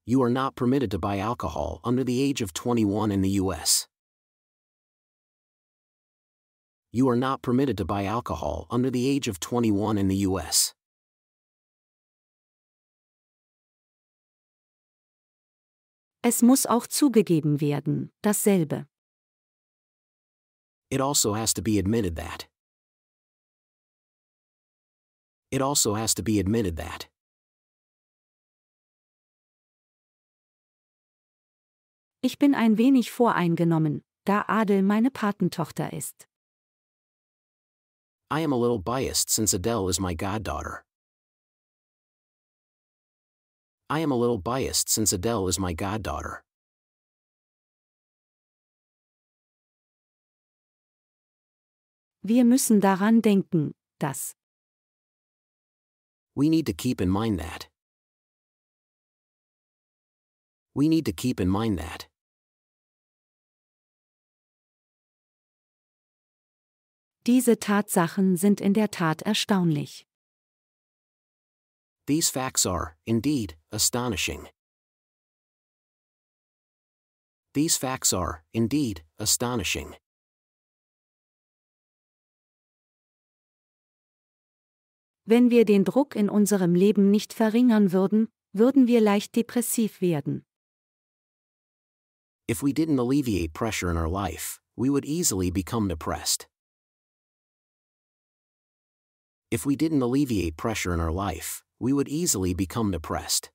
You are not permitted to buy alcohol under the age of 21 in the U.S. You are not permitted to buy alcohol under the age of 21 in the U.S. Es muss auch zugegeben werden, dasselbe. It also has to be admitted that. It also has to be admitted that. Ich bin ein wenig voreingenommen, da Adel meine Patentochter ist. I am a little biased since Adele is my goddaughter. I am a little biased since Adele is my goddaughter. Wir müssen daran denken, dass. We need to keep in mind that. We need to keep in mind that. Diese Tatsachen sind in der Tat erstaunlich. These facts are, indeed, astonishing. These facts are, indeed, astonishing. Wenn wir den Druck in unserem Leben nicht verringern würden, würden wir leicht depressiv werden. If we didn't alleviate pressure in our life, we would easily become depressed. If we didn't alleviate pressure in our life, we would easily become depressed.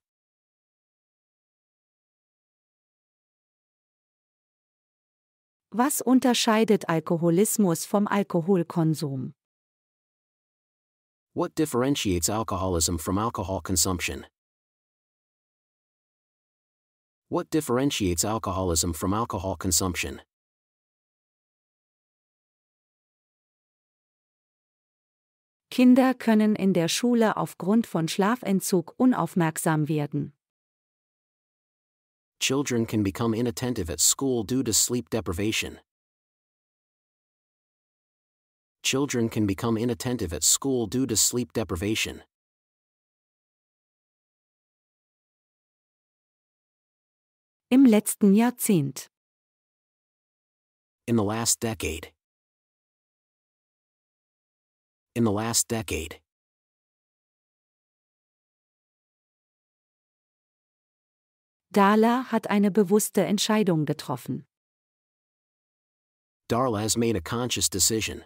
Was unterscheidet Alkoholismus vom Alkoholkonsum? What differentiates alcoholism from alcohol consumption? What differentiates alcoholism from alcohol consumption? Kinder können in der Schule aufgrund von Schlafentzug unaufmerksam werden. Children can become inattentive at school due to sleep deprivation. Children can become inattentive at school due to sleep deprivation. Im letzten Jahrzehnt. In the last decade. In the last decade. Darla hat eine bewusste Entscheidung getroffen. Darla has made a conscious decision.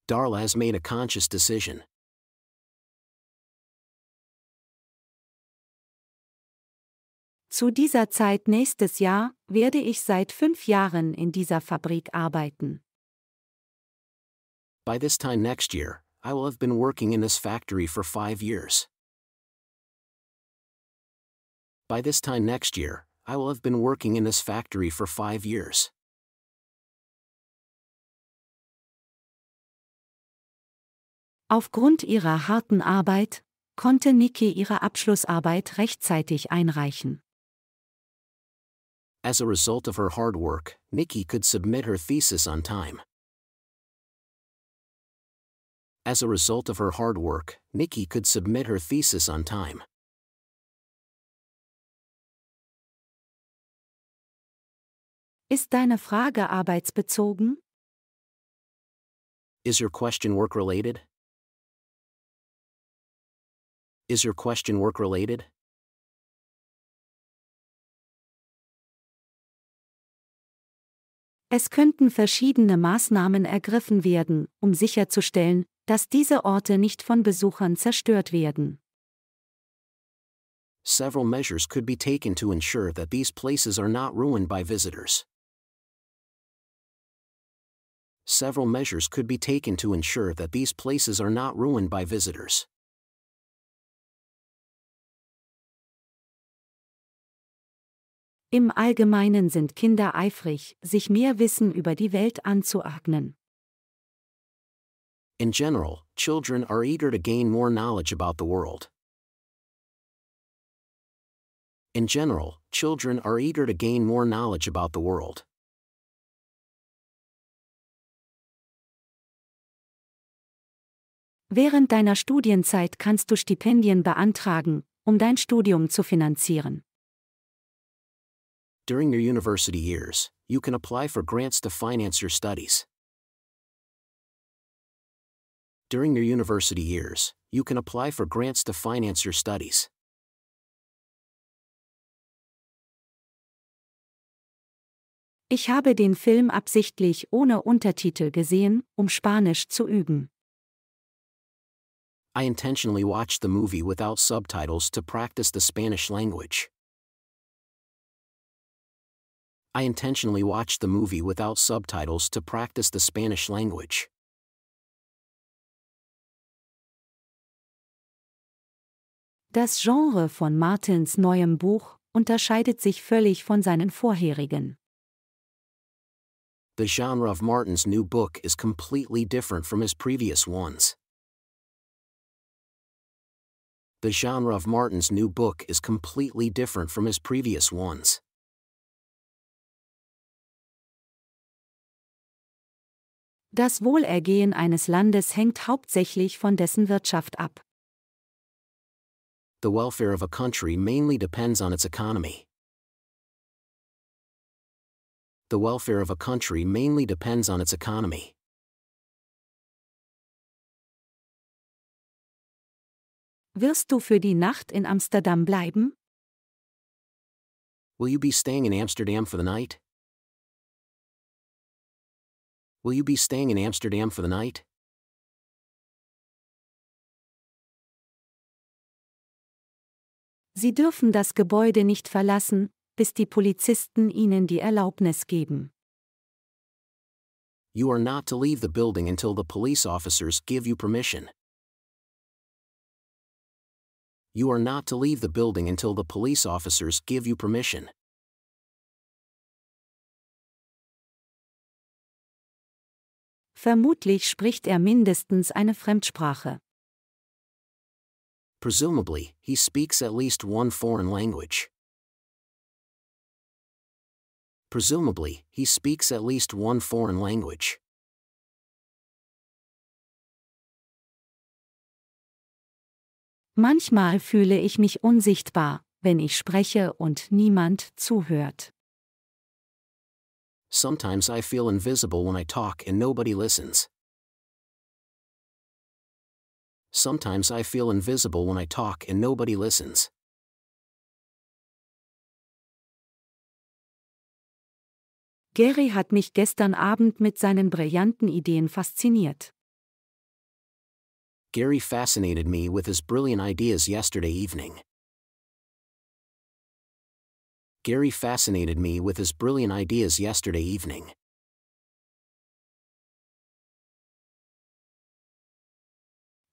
Darla has made a conscious decision. Zu dieser Zeit nächstes Jahr werde ich seit 5 Jahren in dieser Fabrik arbeiten. By this time next year, I will have been working in this factory for 5 years. By this time next year, I will have been working in this factory for 5 years. Aufgrund ihrer harten Arbeit konnte Nikki ihre Abschlussarbeit rechtzeitig einreichen. As a result of her hard work, Nikki could submit her thesis on time. As a result of her hard work, Nikki could submit her thesis on time. Ist deine Frage arbeitsbezogen? Is your question work-related? Is your question work-related? Es könnten verschiedene Maßnahmen ergriffen werden, um sicherzustellen, dass diese Orte nicht von Besuchern zerstört werden. Several measures could be taken to ensure that these places are not ruined by visitors. Several measures could be taken to ensure that these places are not ruined by visitors. Im Allgemeinen sind Kinder eifrig, sich mehr Wissen über die Welt anzueignen. In general, children are eager to gain more knowledge about the world. In general, children are eager to gain more knowledge about the world. Während deiner Studienzeit kannst du Stipendien beantragen, um dein Studium zu finanzieren. During your university years, you can apply for grants to finance your studies. During your university years, you can apply for grants to finance your studies. Ich habe den Film absichtlich ohne Untertitel gesehen, um Spanisch zu üben. I intentionally watched the movie without subtitles to practice the Spanish language. I intentionally watched the movie without subtitles to practice the Spanish language. Das Genre von Martins neuem Buch unterscheidet sich völlig von seinen vorherigen. The genre of Martin's new book is completely different from his previous ones. The genre of Martin's new book is completely different from his previous ones. Das Wohlergehen eines Landes hängt hauptsächlich von dessen Wirtschaft ab. The welfare of a country mainly depends on its economy. The welfare of a country mainly depends on its economy. Wirst du für die Nacht in Amsterdam bleiben? Will you be staying in Amsterdam for the night? Will you be staying in Amsterdam for the night? Sie dürfen das Gebäude nicht verlassen, bis die Polizisten ihnen die Erlaubnis geben. You are not to leave the building until the police officers give you permission. You are not to leave the building until the police officers give you permission. Vermutlich spricht er mindestens eine Fremdsprache. Presumably, he speaks at least one foreign language. Presumably, he speaks at least one foreign language. Manchmal fühle ich mich unsichtbar, wenn ich spreche und niemand zuhört. Sometimes I feel invisible when I talk and nobody listens. Sometimes I feel invisible when I talk and nobody listens. Gary hat mich gestern Abend mit seinen brillanten Ideen fasziniert. Gary fascinated me with his brilliant ideas yesterday evening. Gary fascinated me with his brilliant ideas yesterday evening.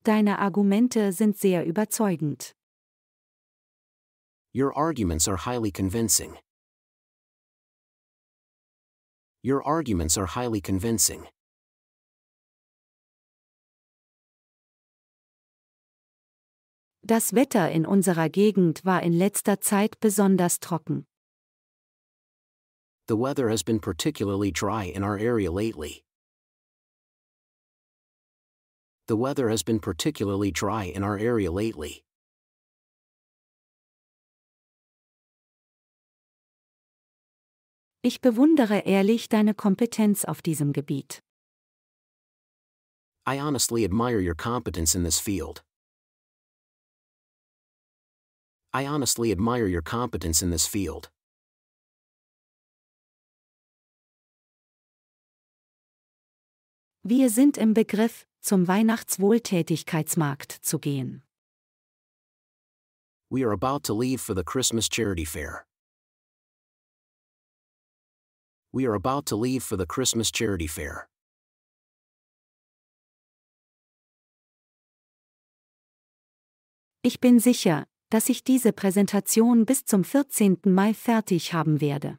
Deine Argumente sind sehr überzeugend. Your arguments are highly convincing. Your arguments are highly convincing. Das Wetter in unserer Gegend war in letzter Zeit besonders trocken. The weather has been particularly dry in our area lately. The weather has been particularly dry in our area lately. Ich bewundere ehrlich deine Kompetenz auf diesem Gebiet. I honestly admire your competence in this field. I honestly admire your competence in this field. Wir sind im Begriff, zum Weihnachtswohltätigkeitsmarkt zu gehen. We are about to leave for the Christmas charity fair. We are about to leave for the Christmas charity fair. Ich bin sicher, dass ich diese Präsentation bis zum 14. Mai fertig haben werde.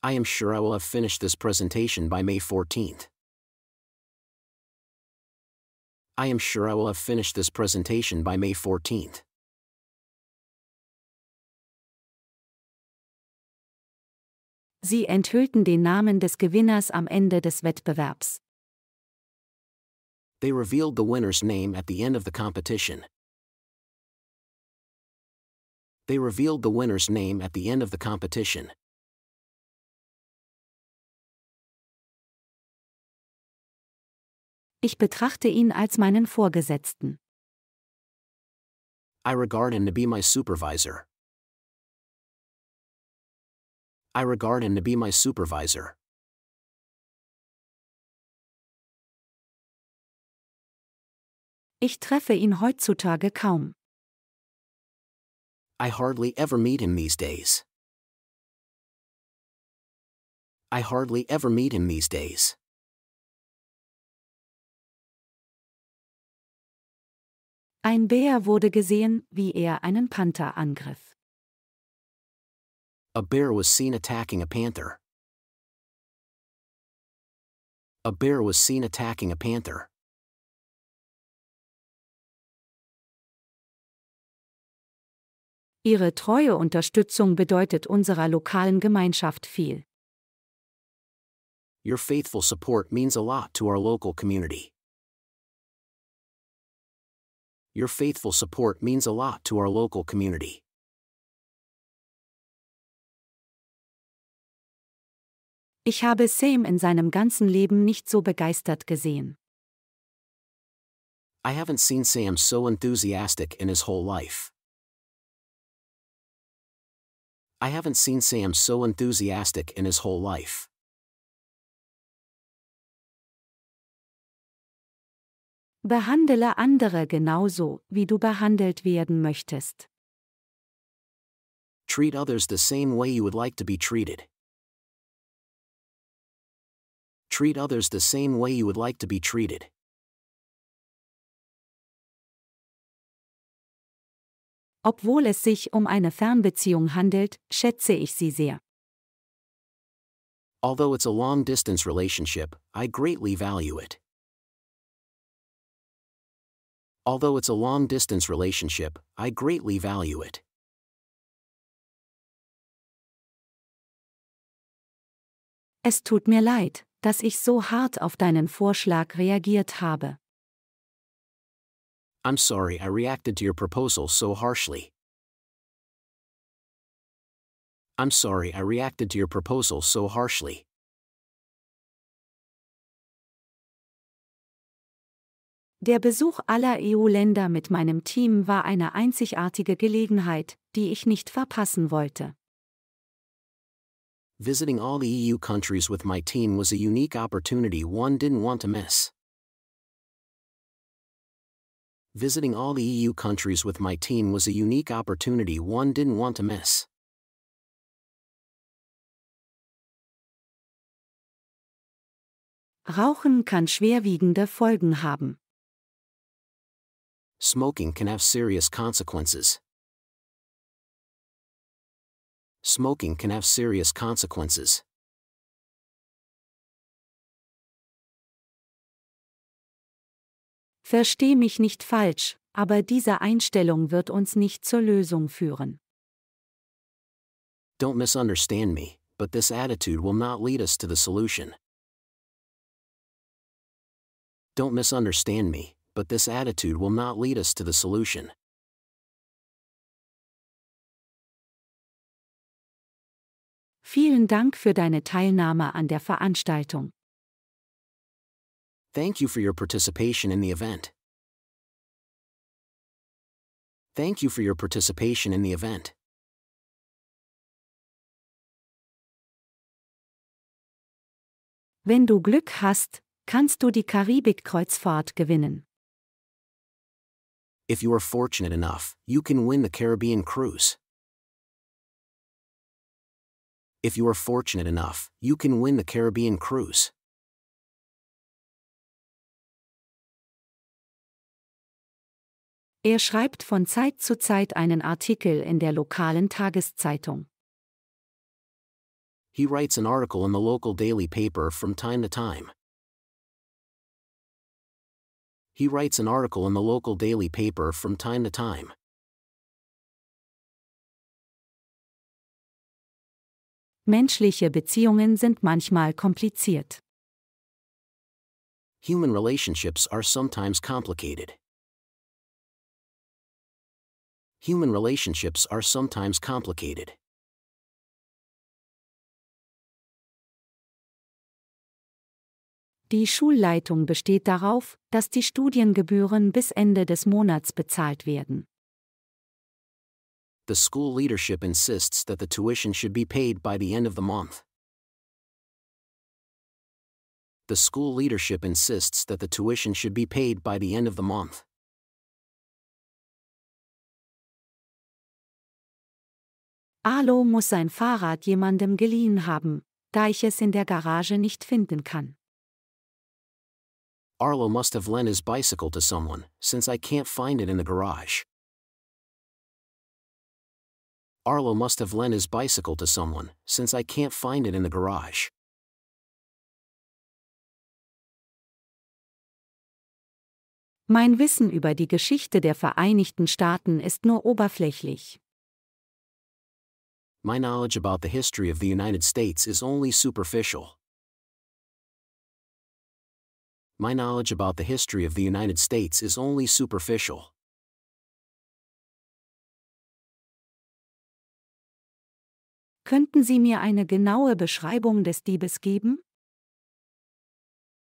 I am sure I will have finished this presentation by May 14th. I am sure I will have finished this presentation by May 14th. Sie enthüllten den Namen des Gewinners am Ende des Wettbewerbs. They revealed the winner's name at the end of the competition. They revealed the winner's name at the end of the competition. Ich betrachte ihn als meinen Vorgesetzten. I regard him to be my supervisor. I regard him to be my supervisor. Ich treffe ihn heutzutage kaum. I hardly ever meet him these days. I hardly ever meet him these days. Ein Bär wurde gesehen, wie er einen Panther angriff. A bear was seen attacking a panther. A bear was seen attacking a panther. Ihre treue Unterstützung bedeutet unserer lokalen Gemeinschaft viel. Your faithful support means a lot to our local community. Your faithful support means a lot to our local community. Ich habe Sam in seinem ganzen Leben nicht so begeistert gesehen. I haven't seen Sam so enthusiastic in his whole life. I haven't seen Sam so enthusiastic in his whole life. Behandle andere genauso, wie du behandelt werden möchtest. Treat others the same way you would like to be treated. Treat others the same way you would like to be treated. Obwohl es sich um eine Fernbeziehung handelt, schätze ich sie sehr. Although it's a long-distance relationship, I greatly value it. Although it's a long-distance relationship, I greatly value it. Es tut mir leid, dass ich so hart auf deinen Vorschlag reagiert habe. I'm sorry I reacted to your proposal so harshly. I'm sorry I reacted to your proposal so harshly. Der Besuch aller EU-Länder mit meinem Team war eine einzigartige Gelegenheit, die ich nicht verpassen wollte. Visiting all the EU countries with my team was a unique opportunity one didn't want to miss. Visiting all the EU countries with my team was a unique opportunity one didn't want to miss. Rauchen kann schwerwiegende Folgen haben. Smoking can have serious consequences. Smoking can have serious consequences. Versteh mich nicht falsch, aber diese Einstellung wird uns nicht zur Lösung führen. Don't misunderstand me, but this attitude will not lead us to the solution. Don't misunderstand me, but this attitude will not lead us to the solution. Vielen Dank für deine Teilnahme an der Veranstaltung. Thank you for your participation in the event. Thank you for your participation in the event. Wenn du Glück hast, kannst du die Karibik-Kreuzfahrt gewinnen. If you are fortunate enough, you can win the Caribbean cruise. If you are fortunate enough, you can win the Caribbean cruise. Er schreibt von Zeit zu Zeit einen Artikel in der lokalen Tageszeitung. He writes an article in the local daily paper from time to time. He writes an article in the local daily paper from time to time. Menschliche Beziehungen sind manchmal kompliziert. Human relationships are sometimes complicated. Human relationships are sometimes complicated. Die Schulleitung besteht darauf, dass die Studiengebühren bis Ende des Monats bezahlt werden. The school leadership insists that the tuition should be paid by the end of the month. The school leadership insists that the tuition should be paid by the end of the month. Arlo muss sein Fahrrad jemandem geliehen haben, da ich es in der Garage nicht finden kann. Arlo must have lent his bicycle to someone, since I can't find it in the garage. Arlo must have lent his bicycle to someone, since I can't find it in the garage. Mein Wissen über die Geschichte der Vereinigten Staaten ist nur oberflächlich. My knowledge about the history of the United States is only superficial. My knowledge about the history of the United States is only superficial. Könnten Sie mir eine genaue Beschreibung des Diebes geben?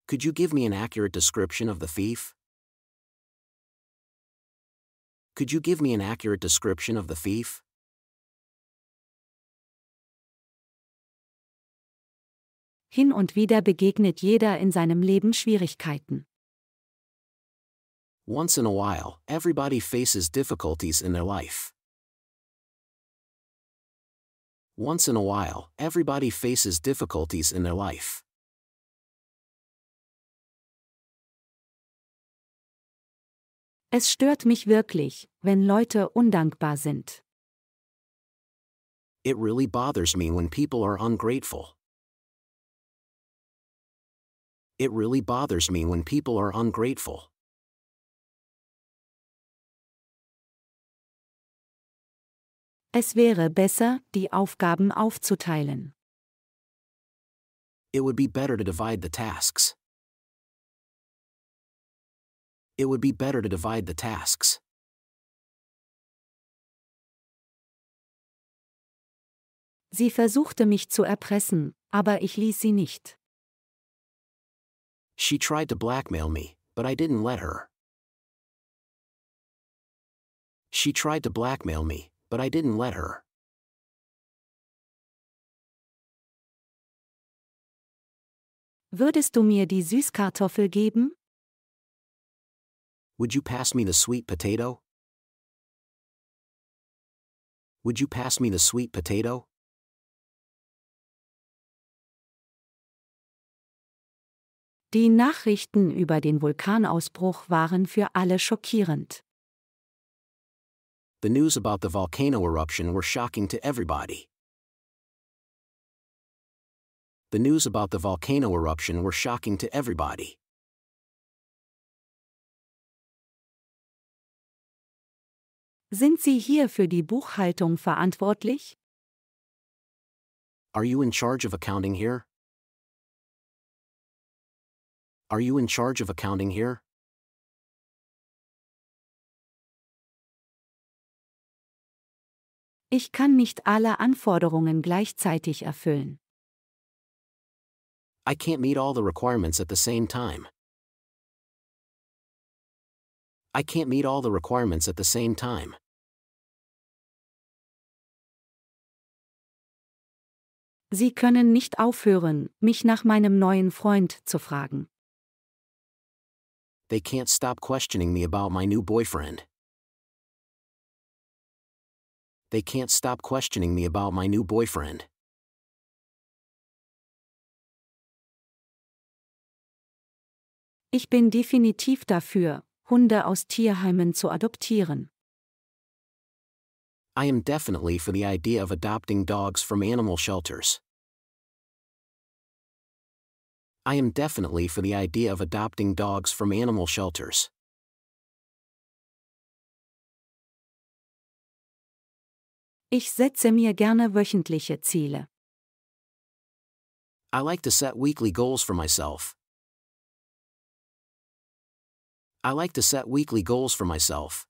Could you give me an accurate description of the thief? Could you give me an accurate description of the thief? Hin und wieder begegnet jeder in seinem Leben Schwierigkeiten. Once in a while, everybody faces difficulties in their life. Once in a while, everybody faces difficulties in their life. Es stört mich wirklich, wenn Leute undankbar sind. It really bothers me when people are ungrateful. It really bothers me when people are ungrateful. Es wäre besser, die Aufgaben aufzuteilen. It would be better to divide the tasks. It would be better to divide the tasks. Sie versuchte mich zu erpressen, aber ich ließ sie nicht. She tried to blackmail me, but I didn't let her. She tried to blackmail me, but I didn't let her. Würdest du mir die Süßkartoffel geben? Would you pass me the sweet potato? Would you pass me the sweet potato? Die Nachrichten über den Vulkanausbruch waren für alle schockierend. The news about the volcano eruption were shocking to everybody. The news about the volcano eruption were shocking to everybody. Sind Sie hier für die Buchhaltung verantwortlich? Are you in charge of accounting here? Are you in charge of accounting here? Ich kann nicht alle Anforderungen gleichzeitig erfüllen. I can't meet all the requirements at the same time. I can't meet all the requirements at the same time. Sie können nicht aufhören, mich nach meinem neuen Freund zu fragen. They can't stop questioning me about my new boyfriend. They can't stop questioning me about my new boyfriend. Ich bin definitiv dafür, Hunde aus Tierheimen zu adoptieren. I am definitely for the idea of adopting dogs from animal shelters. I am definitely for the idea of adopting dogs from animal shelters. Ich setze mir gerne wöchentliche Ziele. I like to set weekly goals for myself. I like to set weekly goals for myself.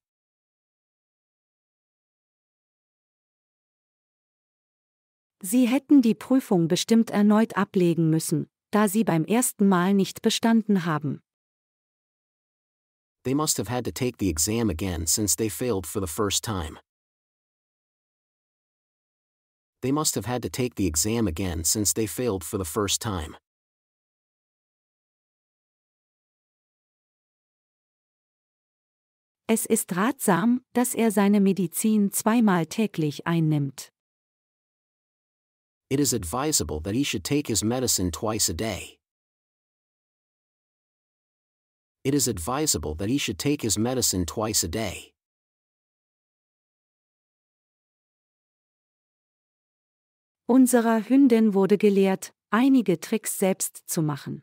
Sie hätten die Prüfung bestimmt erneut ablegen müssen, da Sie beim ersten Mal nicht bestanden haben. They must have had to take the exam again since they failed for the first time. They must have had to take the exam again since they failed for the first time. Es ist ratsam, dass er seine Medizin zweimal täglich einnimmt. It is advisable that he should take his medicine twice a day. It is advisable that he should take his medicine twice a day. Unserer Hündin wurde gelehrt, einige Tricks selbst zu machen.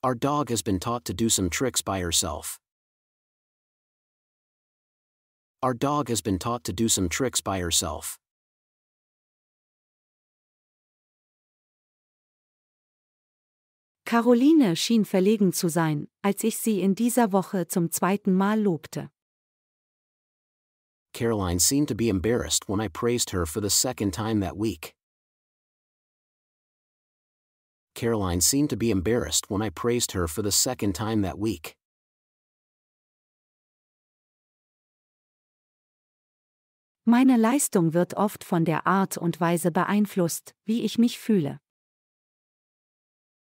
Our dog has been taught to do some tricks by herself. Our dog has been taught to do some tricks by herself. Caroline schien verlegen zu sein, als ich sie in dieser Woche zum zweiten Mal lobte. Caroline seemed to be embarrassed when I praised her for the second time that week. Caroline seemed to be embarrassed when I praised her for the second time that week. Meine Leistung wird oft von der Art und Weise beeinflusst, wie ich mich fühle.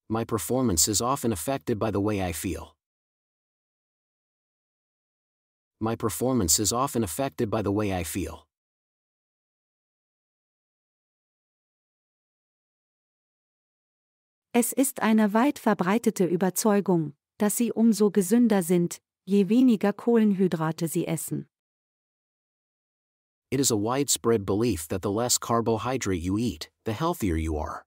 My performance is often affected by the way I feel. My performance is often affected by the way I feel. Es ist eine weit verbreitete Überzeugung, dass sie umso gesünder sind, je weniger Kohlenhydrate sie essen. It is a widespread belief that the less carbohydrate you eat, the healthier you are.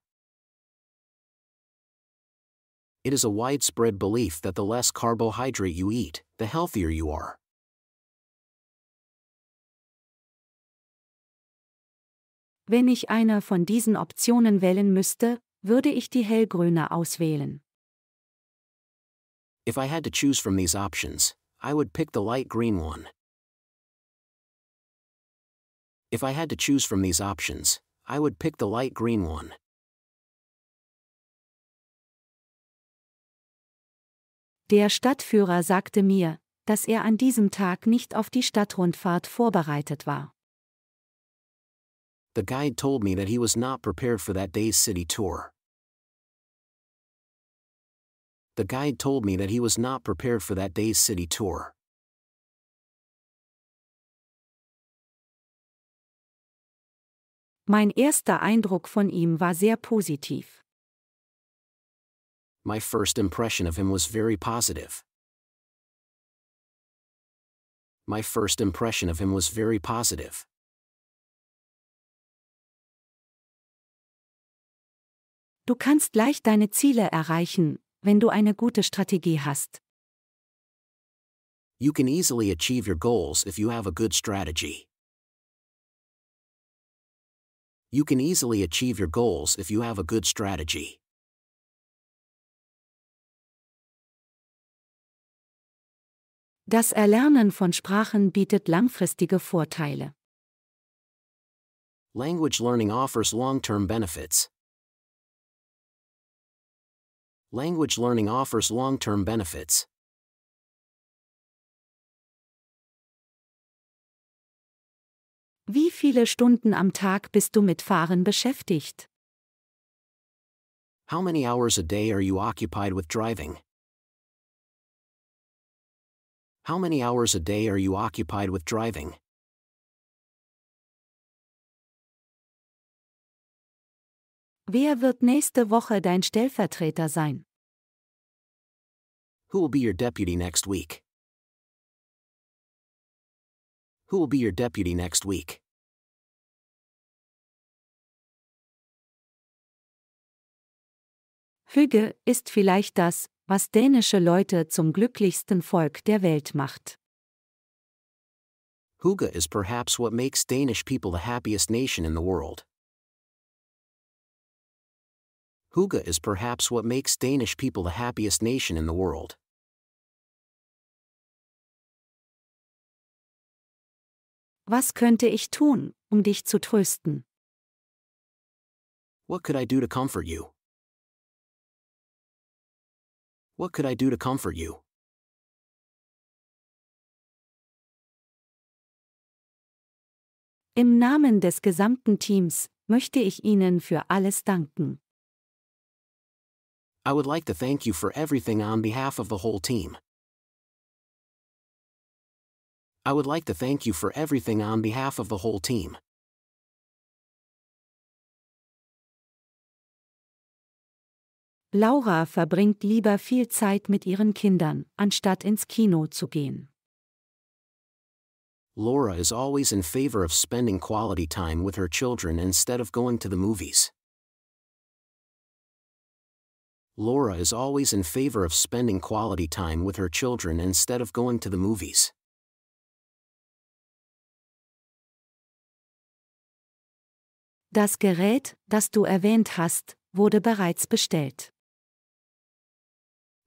It is a widespread belief that the less carbohydrate you eat, the healthier you are. Wenn ich eine von diesen Optionen wählen müsste, würde ich die hellgrüne auswählen. If I had to choose from these options, I would pick the light green one. If I had to choose from these options, I would pick the light green one. Der Stadtführer sagte mir, dass er an diesem Tag nicht auf die Stadtrundfahrt vorbereitet war. The guide told me that he was not prepared for that day's city tour. The guide told me that he was not prepared for that day's city tour. Mein erster Eindruck von ihm war sehr positiv. My first impression of him was very positive. My first impression of him was very positive. Du kannst leicht deine Ziele erreichen, wenn du eine gute Strategie hast. You can easily achieve your goals if you have a good strategy. You can easily achieve your goals if you have a good strategy. Das Erlernen von Sprachen bietet langfristige Vorteile. Language learning offers long-term benefits. Language learning offers long-term benefits. Wie viele Stunden am Tag bist du mit Fahren beschäftigt? How many hours a day are you occupied with driving? How many hours a day are you occupied with driving? Wer wird nächste Woche dein Stellvertreter sein? Who will be your deputy next week? Who will be your deputy next week? Hygge ist vielleicht das, was dänische Leute zum glücklichsten Volk der Welt macht. Hygge is perhaps what makes Danish people the happiest nation in the world. Hygge is perhaps what makes Danish people the happiest nation in the world. Was könnte ich tun, um dich zu trösten? What could I do to comfort you? What could I do to comfort you? Im Namen des gesamten Teams möchte ich Ihnen für alles danken. I would like to thank you for everything on behalf of the whole team. I would like to thank you for everything on behalf of the whole team. Laura verbringt lieber viel Zeit mit ihren Kindern, anstatt ins Kino zu gehen. Laura is always in favor of spending quality time with her children instead of going to the movies. Laura is always in favor of spending quality time with her children instead of going to the movies. Das Gerät, das du erwähnt hast, wurde bereits bestellt.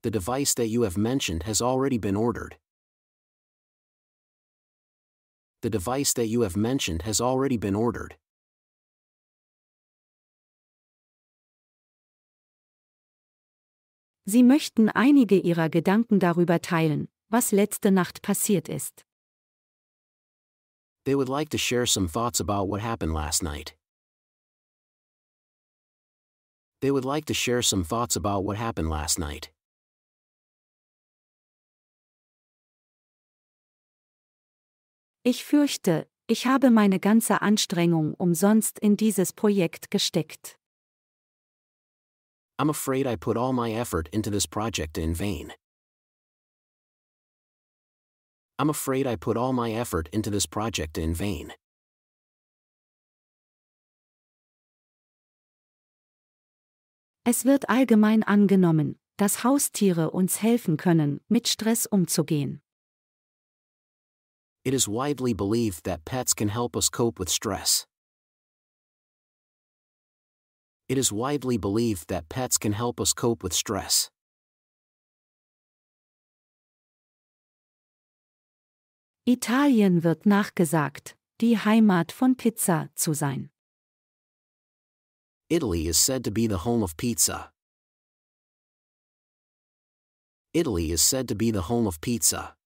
The device that you have mentioned has already been ordered. The device that you have mentioned has already been ordered. Sie möchten einige ihrer Gedanken darüber teilen, was letzte Nacht passiert ist. They would like to share some thoughts about what happened last night. They would like to share some thoughts about what happened last night. Ich fürchte, ich habe meine ganze Anstrengung umsonst in dieses Projekt gesteckt. I'm afraid I put all my effort into this project in vain. I'm afraid I put all my effort into this project in vain. Es wird allgemein angenommen, dass Haustiere uns helfen können, mit Stress umzugehen. It is widely believed that pets can help us cope with stress. It is widely believed that pets can help us cope with stress. Italien wird nachgesagt, die Heimat von Pizza zu sein. Italy is said to be the home of pizza. Italy is said to be the home of pizza.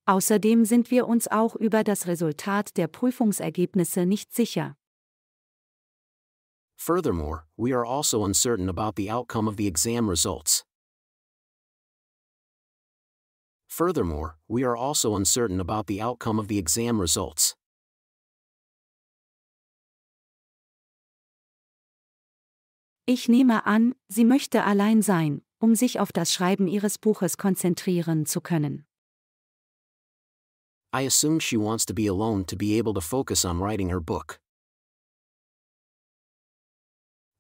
Außerdem sind wir uns auch über das Resultat der Prüfungsergebnisse nicht sicher. Furthermore, we are also uncertain about the outcome of the exam results. Furthermore, we are also uncertain about the outcome of the exam results. Ich nehme an, sie möchte allein sein, um sich auf das Schreiben ihres Buches konzentrieren zu können. I assume she wants to be alone to be able to focus on writing her book.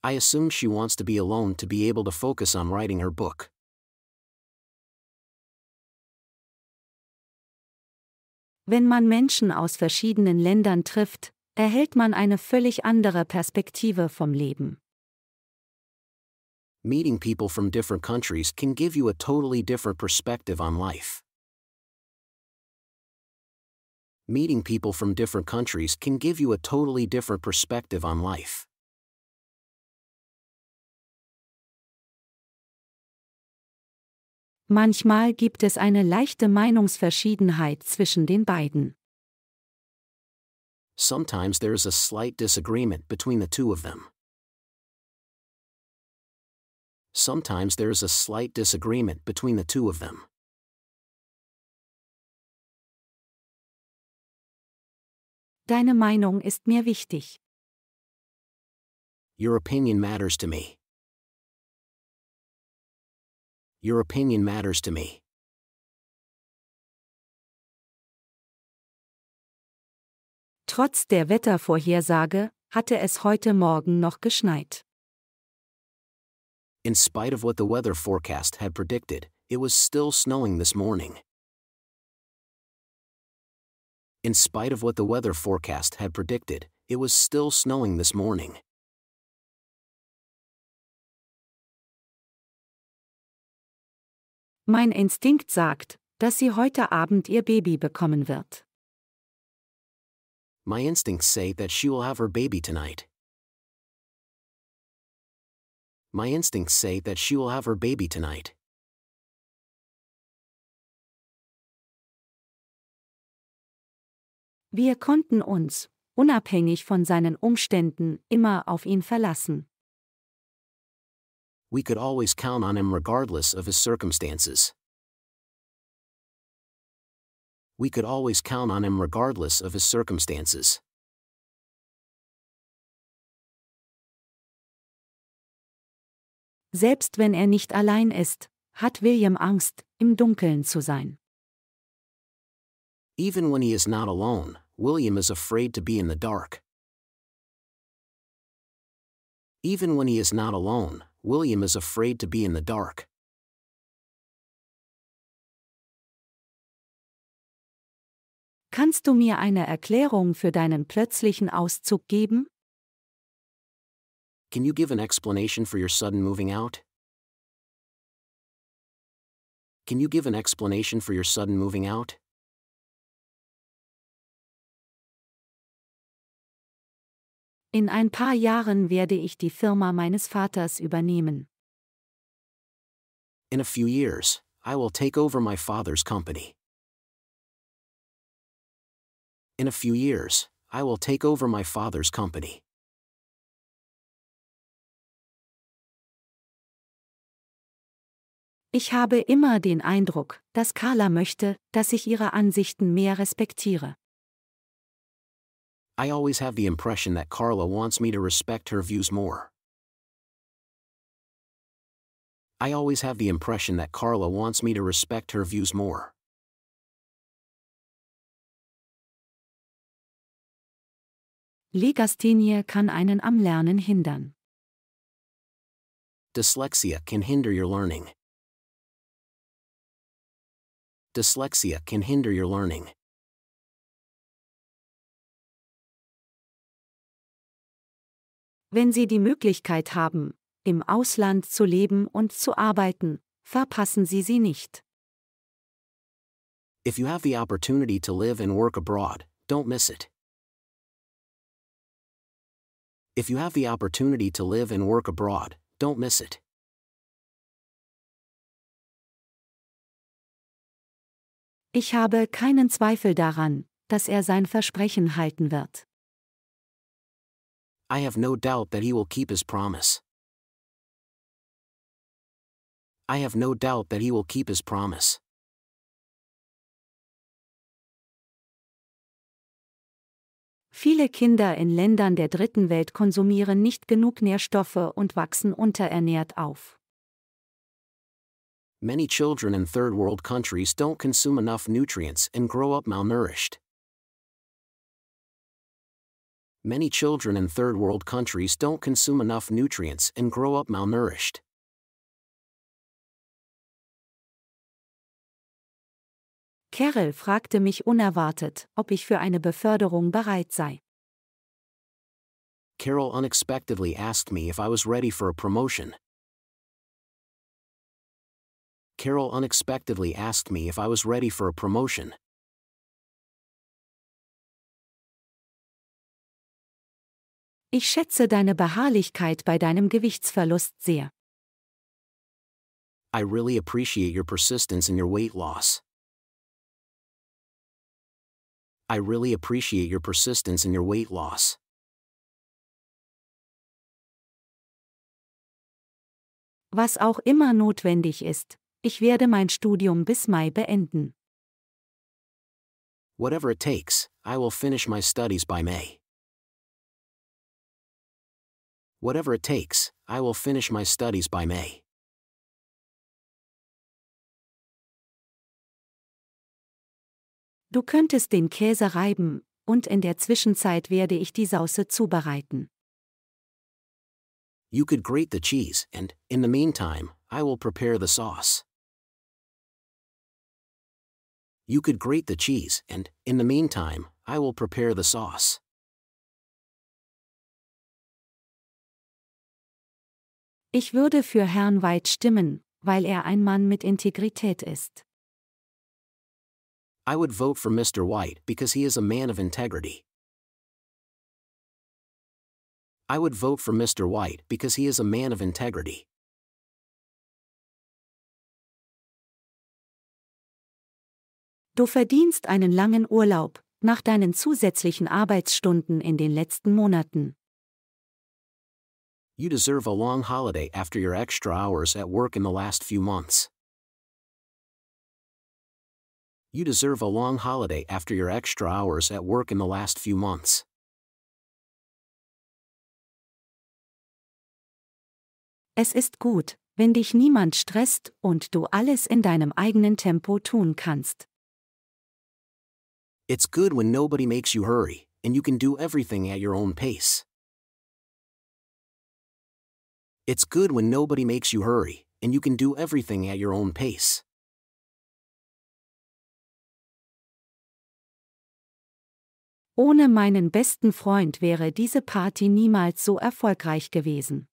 I assume she wants to be alone to be able to focus on writing her book. Wenn man Menschen aus verschiedenen Ländern trifft, erhält man eine völlig andere Perspektive vom Leben. Meeting people from different countries can give you a totally different perspective on life. Meeting people from different countries can give you a totally different perspective on life. Manchmal gibt es eine leichte Meinungsverschiedenheit zwischen den beiden. Sometimes there is a slight disagreement between the two of them. Sometimes there is a slight disagreement between the two of them. Deine Meinung ist mir wichtig. Your opinion matters to me. Your opinion matters to me. Trotz der Wettervorhersage hatte es heute Morgen noch geschneit. In spite of what the weather forecast had predicted, it was still snowing this morning. In spite of what the weather forecast had predicted, it was still snowing this morning. Mein Instinkt sagt, dass sie heute Abend ihr Baby bekommen wird. My instincts say that she will have her baby tonight. My instincts say that she will have her baby tonight. Wir konnten uns, unabhängig von seinen Umständen, immer auf ihn verlassen. We could always count on him regardless of his circumstances. We could always count on him regardless of his circumstances. Selbst wenn er nicht allein ist, hat William Angst, im Dunkeln zu sein. Even when he is not alone, William is afraid to be in the dark. Even when he is not alone, William is afraid to be in the dark. Kannst du mir eine Erklärung für deinen plötzlichen Auszug geben? Can you give an explanation for your sudden moving out? Can you give an explanation for your sudden moving out? In ein paar Jahren werde ich die Firma meines Vaters übernehmen. In a few years, I will take over my father's company. In a few years, I will take over my father's company. Ich habe immer den Eindruck, dass Carla möchte, dass ich ihre Ansichten mehr respektiere. I always have the impression that Carla wants me to respect her views more. I always have the impression that Carla wants me to respect her views more. Legasthenie kann einen am Lernen hindern. Dyslexia can hinder your learning. Dyslexia can hinder your learning. Wenn Sie die Möglichkeit haben, im Ausland zu leben und zu arbeiten, verpassen Sie sie nicht. If you have the opportunity to live and work abroad, don't miss it. If you have the opportunity to live and work abroad, don't miss it. Ich habe keinen Zweifel daran, dass er sein Versprechen halten wird. I have no doubt that he will keep his promise. I have no doubt that he will keep his promise. Viele Kinder in Ländern der Dritten Welt konsumieren nicht genug Nährstoffe und wachsen unterernährt auf. Many children in third world countries don't consume enough nutrients and grow up malnourished. Many children in third world countries don't consume enough nutrients and grow up malnourished. Carol fragte mich unerwartet, ob ich für eine Beförderung bereit sei. Carol unexpectedly asked me if I was ready for a promotion. Carol unexpectedly asked me if I was ready for a promotion. Ich schätze deine Beharrlichkeit bei deinem Gewichtsverlust sehr. I really appreciate your persistence in your weight loss. I really appreciate your persistence in your weight loss. Was auch immer notwendig ist, ich werde mein Studium bis Mai beenden. Whatever it takes, I will finish my studies by May. Whatever it takes, I will finish my studies by May. Du könntest den Käse reiben, und in der Zwischenzeit werde ich die Sauce zubereiten. You could grate the cheese, and, in the meantime, I will prepare the sauce. You could grate the cheese, and, in the meantime, I will prepare the sauce. Ich würde für Herrn White stimmen, weil er ein Mann mit Integrität ist. I would vote for Mr. White because he is a man of integrity. I would vote for Mr. White because he is a man of integrity. Du verdienst einen langen Urlaub, nach deinen zusätzlichen Arbeitsstunden in den letzten Monaten. You deserve a long holiday after your extra hours at work in the last few months. You deserve a long holiday after your extra hours at work in the last few months. Es ist gut, wenn dich niemand stresst und du alles in deinem eigenen Tempo tun kannst. It's good when nobody makes you hurry, and you can do everything at your own pace. It's good when nobody makes you hurry, and you can do everything at your own pace. Ohne meinen besten Freund wäre diese Party niemals so erfolgreich gewesen.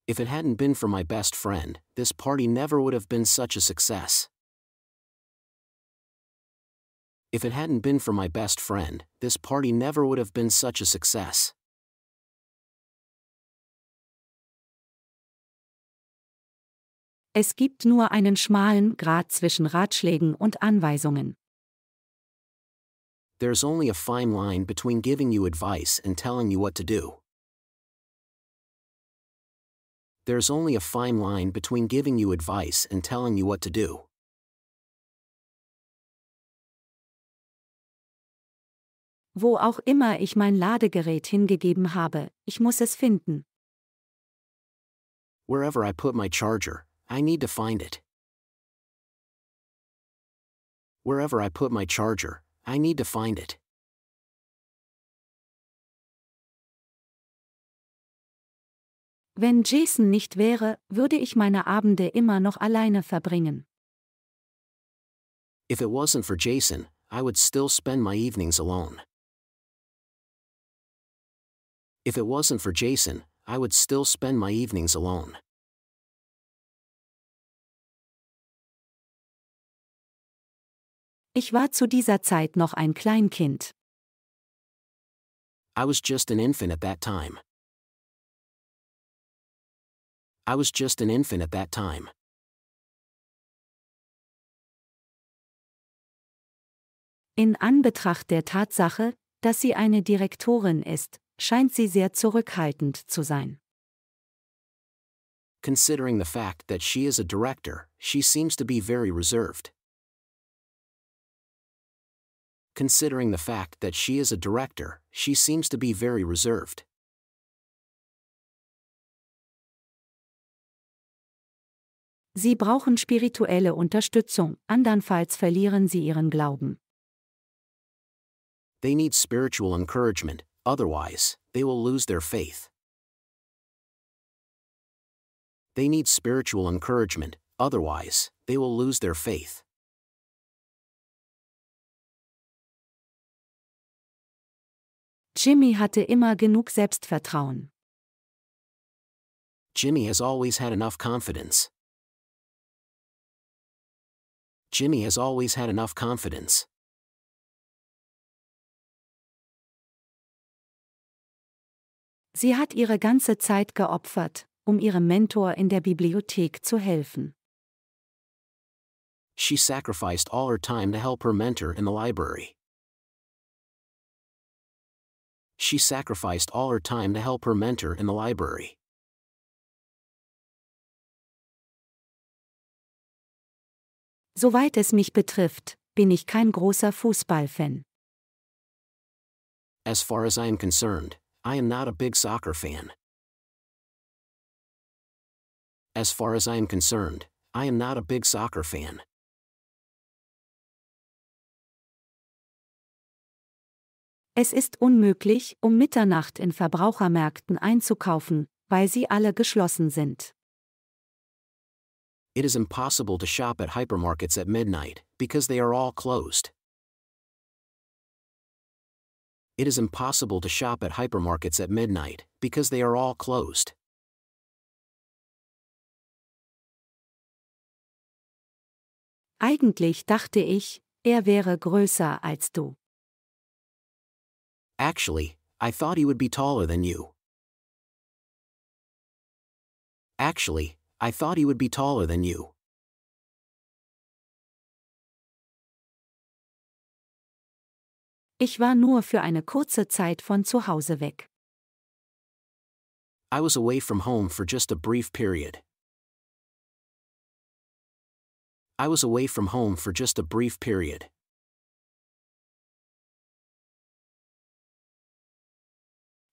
If it hadn't been for my best friend, this party never would have been such a success. If it hadn't been for my best friend, this party never would have been such a success. Es gibt nur einen schmalen Grat zwischen Ratschlägen und Anweisungen. There's only a fine line between giving you advice and telling you what to do. There's only a fine line between giving you advice and telling you what to do. Wo auch immer ich mein Ladegerät hingegeben habe, ich muss es finden. Wherever I put my charger, I need to find it. Wherever I put my charger, I need to find it. Wenn Jason nicht wäre, würde ich meine Abende immer noch alleine verbringen. If it wasn't for Jason, I would still spend my evenings alone. If it wasn't for Jason, I would still spend my evenings alone. Ich war zu dieser Zeit noch ein Kleinkind. I was just an infant at that time. I was just an infant at that time. In Anbetracht der Tatsache, dass sie eine Direktorin ist, scheint sie sehr zurückhaltend zu sein. Considering the fact that she is a director, she seems to be very reserved. Considering the fact that she is a director, she seems to be very reserved. Sie brauchen spirituelle Unterstützung, andernfalls verlieren sie ihren Glauben. They need spiritual encouragement, otherwise, they will lose their faith. They need spiritual encouragement, otherwise, they will lose their faith. Jimmy hatte immer genug Selbstvertrauen. Jimmy has always had enough confidence. Jimmy has always had enough confidence. Sie hat ihre ganze Zeit geopfert, um ihrem Mentor in der Bibliothek zu helfen. She sacrificed all her time to help her mentor in the library. She sacrificed all her time to help her mentor in the library. Soweit es mich betrifft, bin ich kein großer Fußballfan. As far as I am concerned, I am not a big soccer fan. As far as I am concerned, I am not a big soccer fan. Es ist unmöglich, um Mitternacht in Verbrauchermärkten einzukaufen, weil sie alle geschlossen sind. It is impossible to shop at hypermarkets at midnight, because they are all closed. It is impossible to shop at hypermarkets at midnight, because they are all closed. Eigentlich dachte ich, er wäre größer als du. Actually, I thought he would be taller than you. Actually, I thought he would be taller than you. Ich war nur für eine kurze Zeit von zu Hause weg. I was away from home for just a brief period. I was away from home for just a brief period.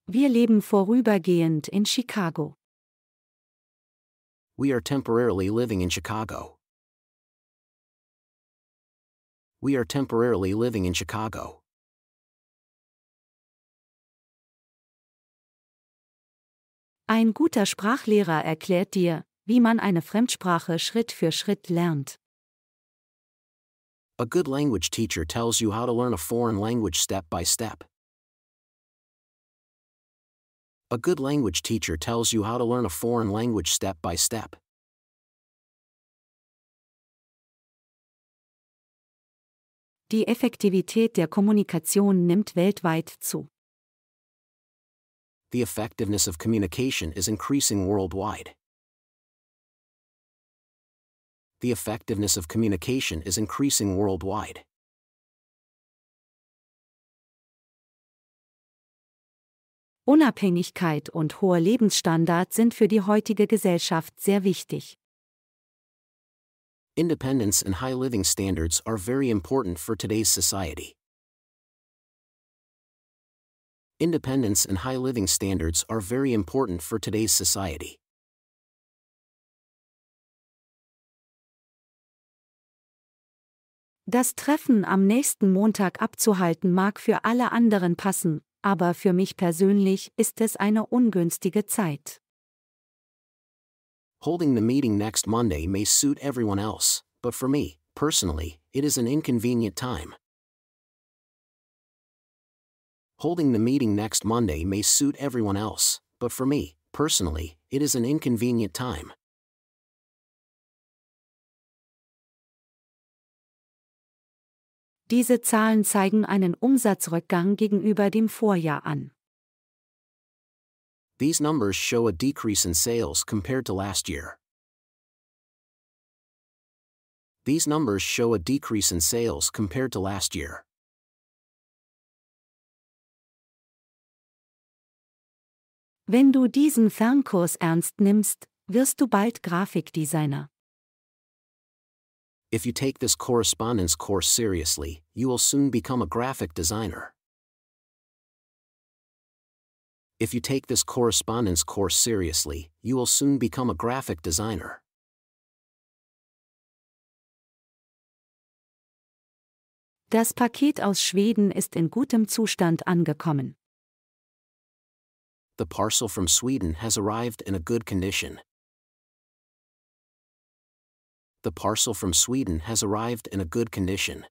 Wir leben vorübergehend in Chicago. We are temporarily living in Chicago. We are temporarily living in Chicago. Ein guter Sprachlehrer erklärt dir, wie man eine Fremdsprache Schritt für Schritt lernt. A good language teacher tells you how to learn a foreign language step by step. A good language teacher tells you how to learn a foreign language step by step. Die Effektivität der Kommunikation nimmt weltweit zu. The effectiveness of communication is increasing worldwide. The effectiveness of communication is increasing worldwide. Unabhängigkeit und hoher Lebensstandard sind für die heutige Gesellschaft sehr wichtig. Independence and high living standards are very important for today's society. Independence and high living standards are very important for today's society. Das Treffen am nächsten Montag abzuhalten mag für alle anderen passen, aber für mich persönlich ist es eine ungünstige Zeit. Holding the meeting next Monday may suit everyone else, but for me, personally, it is an inconvenient time. Holding the meeting next Monday may suit everyone else, but for me, personally, it is an inconvenient time. Diese Zahlen zeigen einen Umsatzrückgang gegenüber dem Vorjahr an. These numbers show a decrease in sales compared to last year. These numbers show a decrease in sales compared to last year. Wenn du diesen Fernkurs ernst nimmst, wirst du bald Grafikdesigner. If you take this correspondence course seriously, you will soon become a graphic designer. If you take this correspondence course seriously, you will soon become a graphic designer. Das Paket aus Schweden ist in gutem Zustand angekommen. The parcel from Sweden has arrived in a good condition. The parcel from Sweden has arrived in a good condition.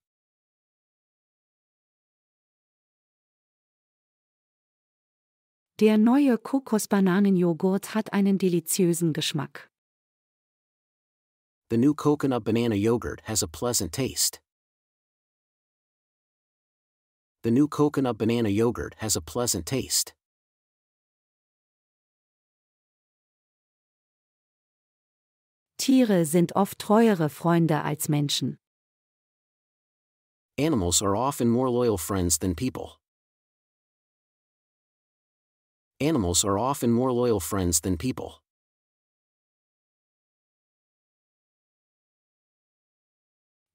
Der neue Kokosbananenjoghurt hat einen deliziösen Geschmack. The new coconut banana yogurt has a pleasant taste. The new coconut banana yogurt has a pleasant taste. Tiere sind oft treuere Freunde als Menschen. Animals are often more loyal friends than people. Animals are often more loyal friends than people.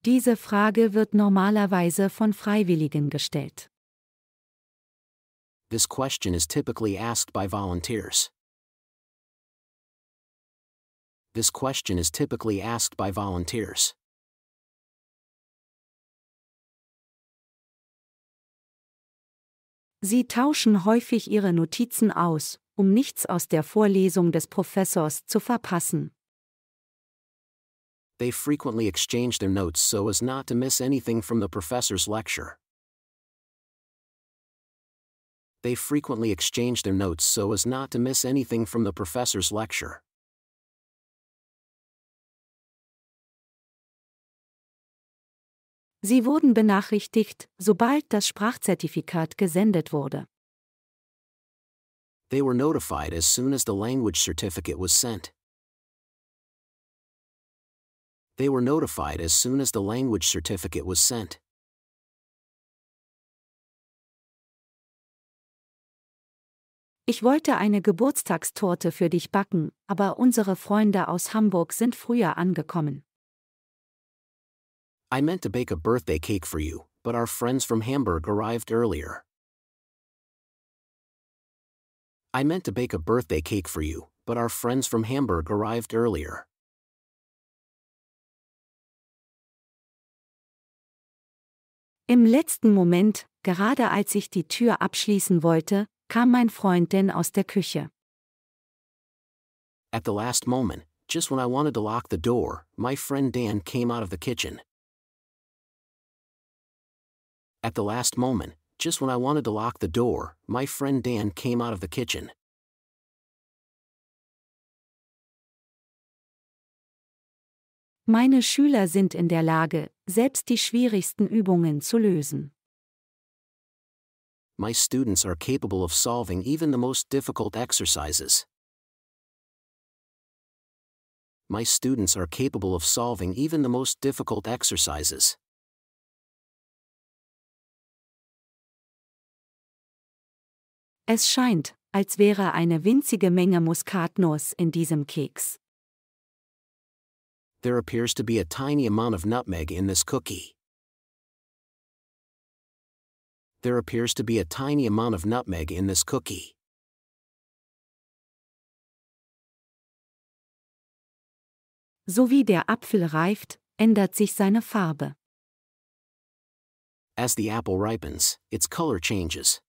Diese Frage wird normalerweise von Freiwilligen gestellt. This question is typically asked by volunteers. This question is typically asked by volunteers. Sie tauschen häufig ihre Notizen aus, um nichts aus der Vorlesung des Professors zu verpassen. They frequently exchange their notes so as not to miss anything from the professor's lecture. They frequently exchange their notes so as not to miss anything from the professor's lecture. Sie wurden benachrichtigt, sobald das Sprachzertifikat gesendet wurde. They were notified as soon as the language certificate was sent. They were notified as soon as the language certificate was sent. Ich wollte eine Geburtstagstorte für dich backen, aber unsere Freunde aus Hamburg sind früher angekommen. I meant to bake a birthday cake for you, but our friends from Hamburg arrived earlier. I meant to bake a birthday cake for you, but our friends from Hamburg arrived earlier. Im letzten Moment, gerade als ich die Tür abschließen wollte, kam mein Freund Dan aus der Küche. At the last moment, just when I wanted to lock the door, my friend Dan came out of the kitchen. At the last moment, just when I wanted to lock the door, my friend Dan came out of the kitchen. Meine Schüler sind in der Lage, selbst die schwierigsten Übungen zu lösen. My students are capable of solving even the most difficult exercises. My students are capable of solving even the most difficult exercises. Es scheint, als wäre eine winzige Menge Muskatnuss in diesem Keks. There appears to be a tiny amount of nutmeg in this cookie. There appears to be a tiny amount of nutmeg in this cookie. So wie der Apfel reift, ändert sich seine Farbe. As the apple ripens, its color changes.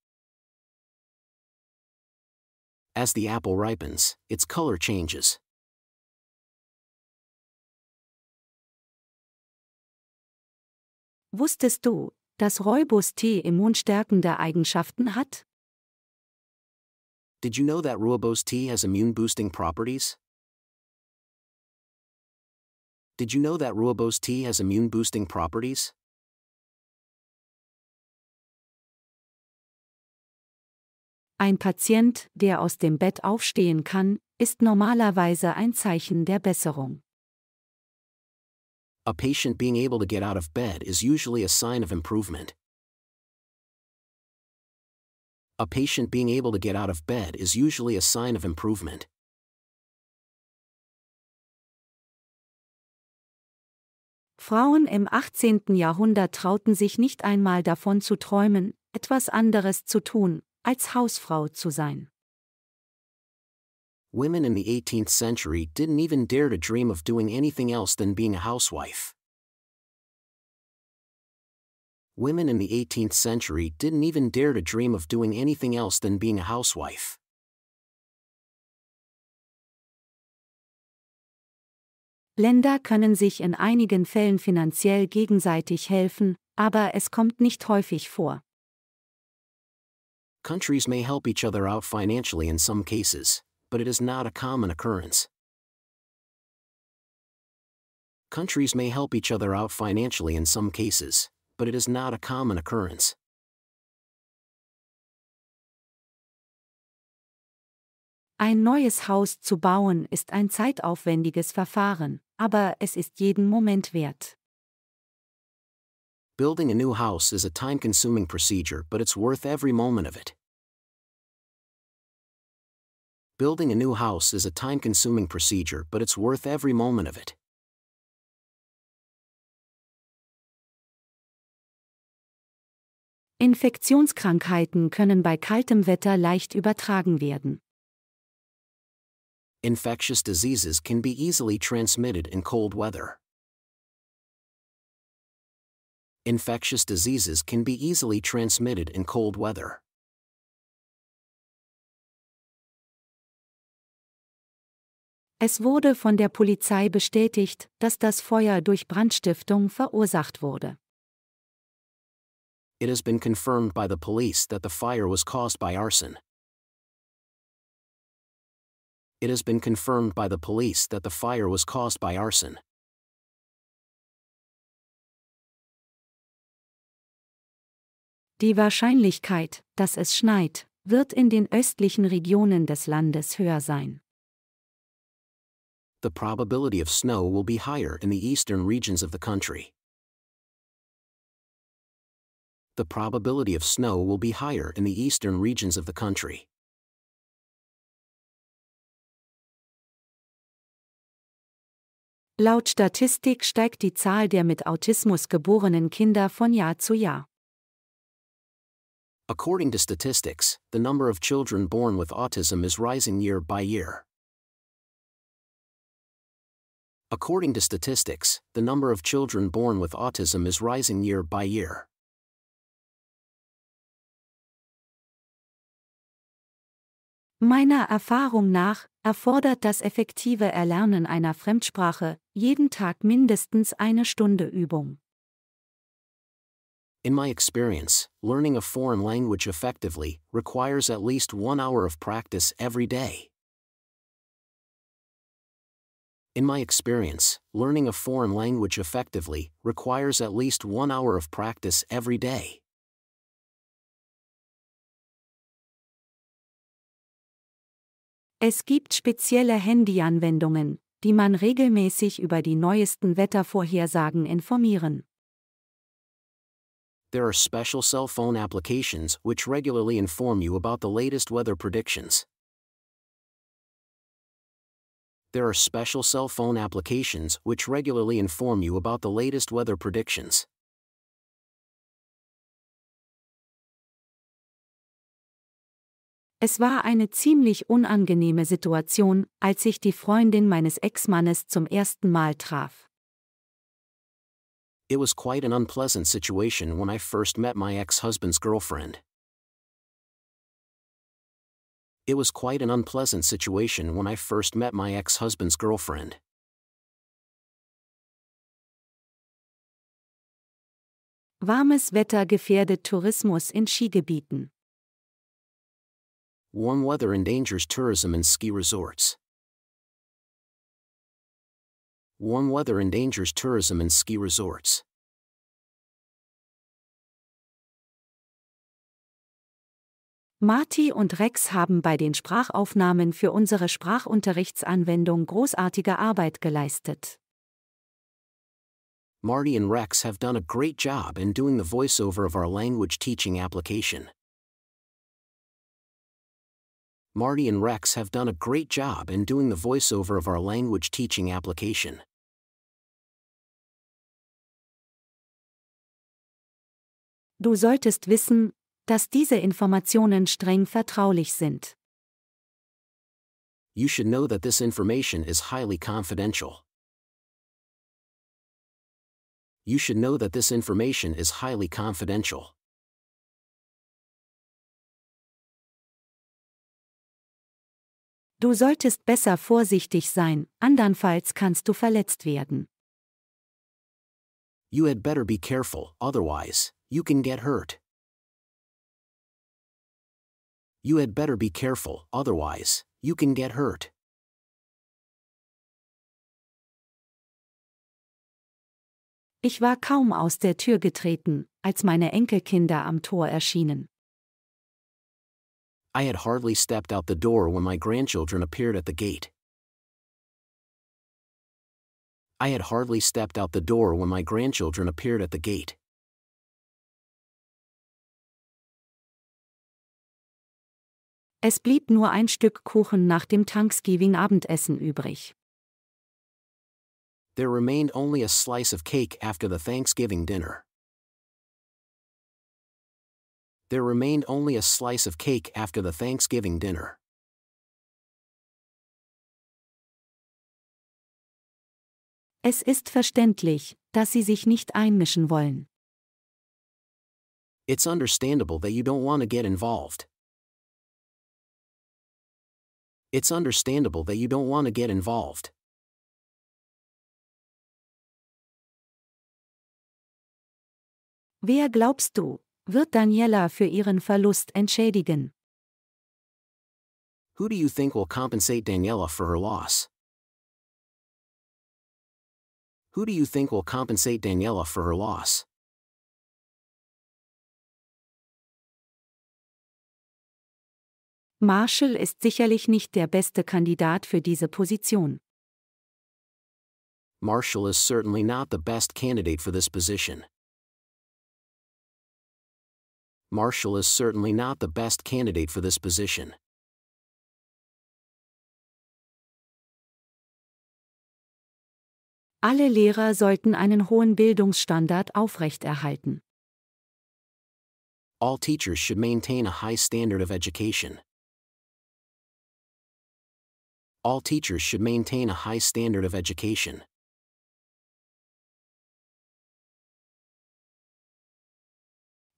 As the apple ripens, its color changes. Wusstest du, dass Rooibos-Tee immunstärkende Eigenschaften hat? Did you know that Rooibos tea has immune-boosting properties? Did you know that Rooibos tea has immune-boosting properties? Ein Patient, der aus dem Bett aufstehen kann, ist normalerweise ein Zeichen der Besserung. A patient being able to get out of bed is usually a sign of improvement. A patient being able to get out of bed is usually a sign of improvement. Frauen im 18. Jahrhundert trauten sich nicht einmal davon zu träumen, etwas anderes zu tun, als Hausfrau zu sein. Women in the 18th century didn't even dare to dream of doing anything else than being a housewife. Women in the 18th century didn't even dare to dream of doing anything else than being a housewife. Länder können sich in einigen Fällen finanziell gegenseitig helfen, aber es kommt nicht häufig vor. Countries may help each other out financially in some cases, but it is not a common occurrence. Countries may help each other out financially in some cases, but it is not a common occurrence. Ein neues Haus zu bauen ist ein zeitaufwendiges Verfahren, aber es ist jeden Moment wert. Building a new house is a time-consuming procedure, but it's worth every moment of it. Building a new house is a time-consuming procedure, but it's worth every moment of it. Infektionskrankheiten können bei kaltem Wetter leicht übertragen werden. Infectious diseases can be easily transmitted in cold weather. Infectious diseases can be easily transmitted in cold weather. Es wurde von der Polizei bestätigt, dass das Feuer durch Brandstiftung verursacht wurde. It has been confirmed by the police that the fire was caused by arson. It has been confirmed by the police that the fire was caused by arson. Die Wahrscheinlichkeit, dass es schneit, wird in den östlichen Regionen des Landes höher sein. The probability of snow will be higher in the eastern regions of the country. The probability of snow will be higher in the eastern regions of the country. Laut Statistik steigt die Zahl der mit Autismus geborenen Kinder von Jahr zu Jahr. According to statistics, the number of children born with autism is rising year by year. According to statistics, the number of children born with autism is rising year by year. Meiner Erfahrung nach erfordert das effektive Erlernen einer Fremdsprache jeden Tag mindestens eine Stunde Übung. In my experience, learning a foreign language effectively requires at least 1 hour of practice every day. In my experience, learning a foreign language effectively requires at least 1 hour of practice every day. Es gibt spezielle Handyanwendungen, die man regelmäßig über die neuesten Wettervorhersagen informieren. There are special cell phone applications which regularly inform you about the latest weather predictions. There are special cell phone applications which regularly inform you about the latest weather predictions. Es war eine ziemlich unangenehme Situation, als ich die Freundin meines Ex-Mannes zum ersten Mal traf. It was quite an unpleasant situation when I first met my ex-husband's girlfriend. It was quite an unpleasant situation when I first met my ex-husband's girlfriend. Warmes Wetter gefährdet Tourismus in Skigebieten. Warm weather endangers tourism in ski resorts. Warm weather endangers tourism in ski resorts. Marty und Rex haben bei den Sprachaufnahmen für unsere Sprachunterrichtsanwendung großartige Arbeit geleistet. Marty and Rex have done a great job in doing the voiceover of our language teaching application. Marty and Rex have done a great job in doing the voiceover of our language teaching application. Du solltest wissen, dass diese Informationen streng vertraulich sind. You should know that this information is highly confidential. You should know that this information is highly confidential. Du solltest besser vorsichtig sein, andernfalls kannst du verletzt werden. You had better be careful, otherwise, you can get hurt. You had better be careful, otherwise, you can get hurt. Ich war kaum aus der Tür getreten, als meine Enkelkinder am Tor erschienen. I had hardly stepped out the door when my grandchildren appeared at the gate. I had hardly stepped out the door when my grandchildren appeared at the gate. Es blieb nur ein Stück Kuchen nach dem Thanksgiving-Abendessen übrig. There remained only a slice of cake after the Thanksgiving dinner. There remained only a slice of cake after the Thanksgiving dinner. Es ist verständlich, dass Sie sich nicht einmischen wollen. It's understandable that you don't want to get involved. It's understandable that you don't want to get involved. Wer glaubst du, wird Daniela für ihren Verlust entschädigen? Who do you think will compensate Daniela for her loss? Who do you think will compensate Daniela for her loss? Marshall ist sicherlich nicht der beste Kandidat für diese Position. Marshall is certainly not the best candidate for this position. Marshall is certainly not the best candidate for this position. Alle Lehrer sollten einen hohen Bildungsstandard aufrechterhalten. All teachers should maintain a high standard of education. All teachers should maintain a high standard of education.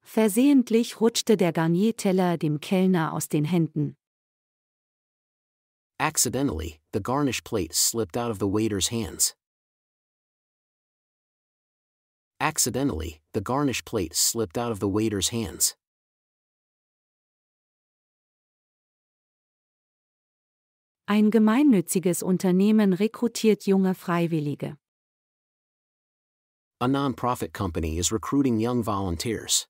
Versehentlich rutschte der Garnierteller dem Kellner aus den Händen. Accidentally, the garnish plate slipped out of the waiter's hands. Accidentally, the garnish plate slipped out of the waiter's hands. Ein gemeinnütziges Unternehmen rekrutiert junge Freiwillige. A non-profit company is recruiting young volunteers.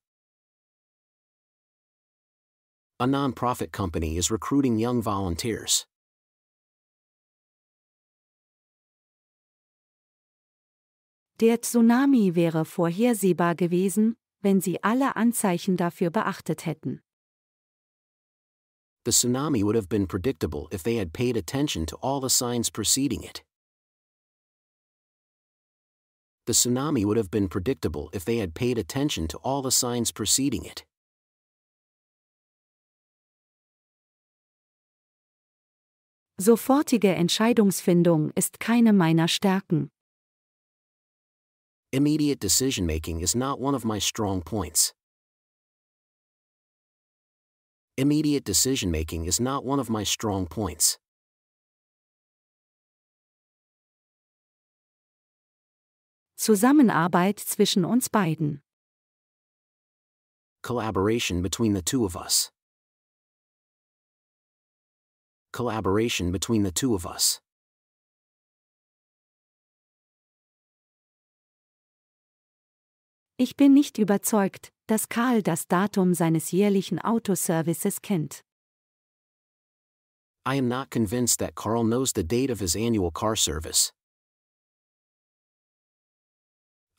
A non-profit company is recruiting young volunteers. Der Tsunami wäre vorhersehbar gewesen, wenn Sie alle Anzeichen dafür beachtet hätten. The tsunami would have been predictable if they had paid attention to all the signs preceding it. The tsunami would have been predictable if they had paid attention to all the signs preceding it. Sofortige Entscheidungsfindung ist keine meiner Stärken. Immediate decision-making is not one of my strong points. Immediate decision-making is not one of my strong points. Zusammenarbeit zwischen uns beiden. Collaboration between the two of us. Collaboration between the two of us. Ich bin nicht überzeugt, dass Karl das Datum seines jährlichen Autoservices kennt. I am not convinced that Carl knows the date of his annual car service.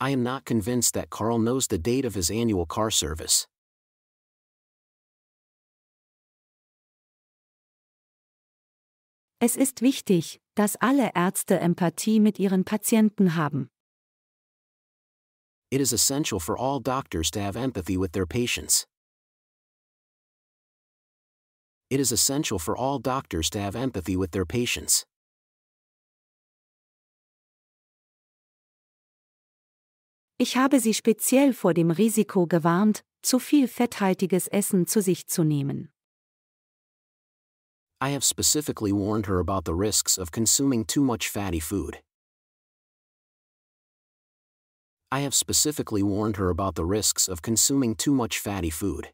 I am not convinced that Carl knows the date of his annual car service. Es ist wichtig, dass alle Ärzte Empathie mit ihren Patienten haben. It is essential for all doctors to have empathy with their patients. It is essential for all doctors to have empathy with their patients. Ich habe Sie speziell vor dem Risiko gewarnt, zu viel fetthaltiges Essen zu sich zu nehmen. I have specifically warned her about the risks of consuming too much fatty food. I have specifically warned her about the risks of consuming too much fatty food.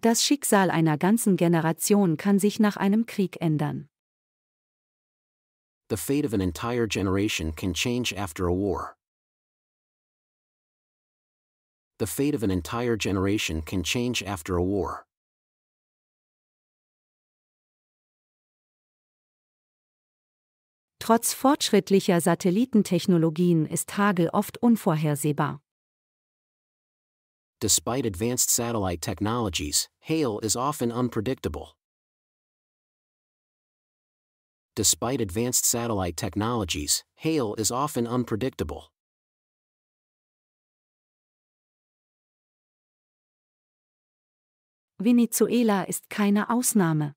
Das Schicksal einer ganzen Generation kann sich nach einem Krieg ändern. The fate of an entire generation can change after a war. The fate of an entire generation can change after a war. Trotz fortschrittlicher Satellitentechnologien ist Hagel oft unvorhersehbar. Despite advanced satellite technologies, hail is often unpredictable. Despite advanced satellite technologies, hail is often unpredictable. Venezuela ist keine Ausnahme.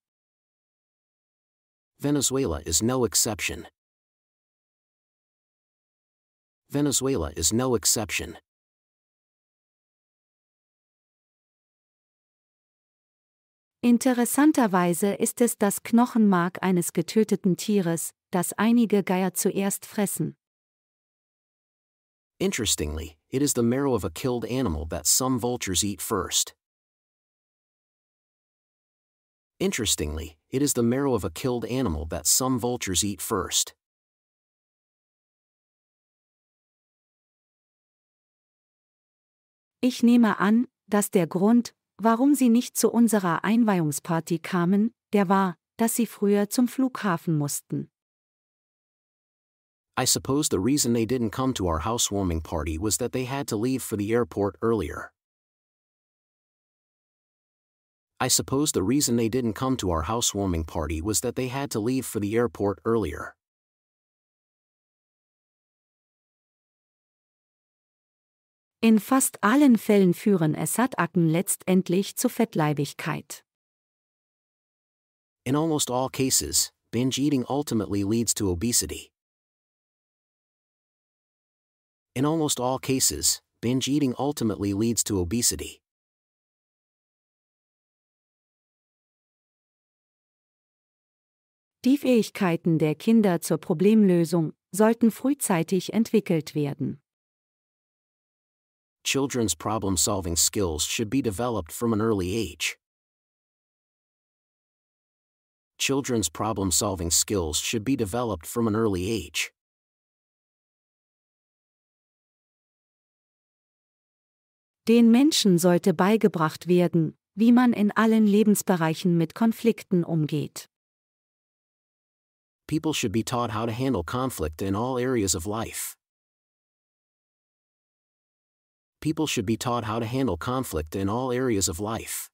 Venezuela is no exception. Venezuela is no exception. Interessanterweise ist es das Knochenmark eines getöteten Tieres, das einige Geier zuerst fressen. Interestingly, it is the marrow of a killed animal that some vultures eat first. Interestingly, it is the marrow of a killed animal that some vultures eat first. Ich nehme an, dass der Grund, warum sie nicht zu unserer Einweihungsparty kamen, der war, dass sie früher zum Flughafen mussten. I suppose the reason they didn't come to our housewarming party was that they had to leave for the airport earlier. I suppose the reason they didn't come to our housewarming party was that they had to leave for the airport earlier. In fast allen Fällen führen Essattacken letztendlich zu Fettleibigkeit. In almost all cases, binge eating ultimately leads to obesity. In almost all cases, binge eating ultimately leads to obesity. Die Fähigkeiten der Kinder zur Problemlösung sollten frühzeitig entwickelt werden. Children's problem-solving skills should be developed from an early age. Children's problem-solving skills should be developed from an early age. Den Menschen sollte beigebracht werden, wie man in allen Lebensbereichen mit Konflikten umgeht. People should be taught how to handle conflict in all areas of life. People should be taught how to handle conflict in all areas of life.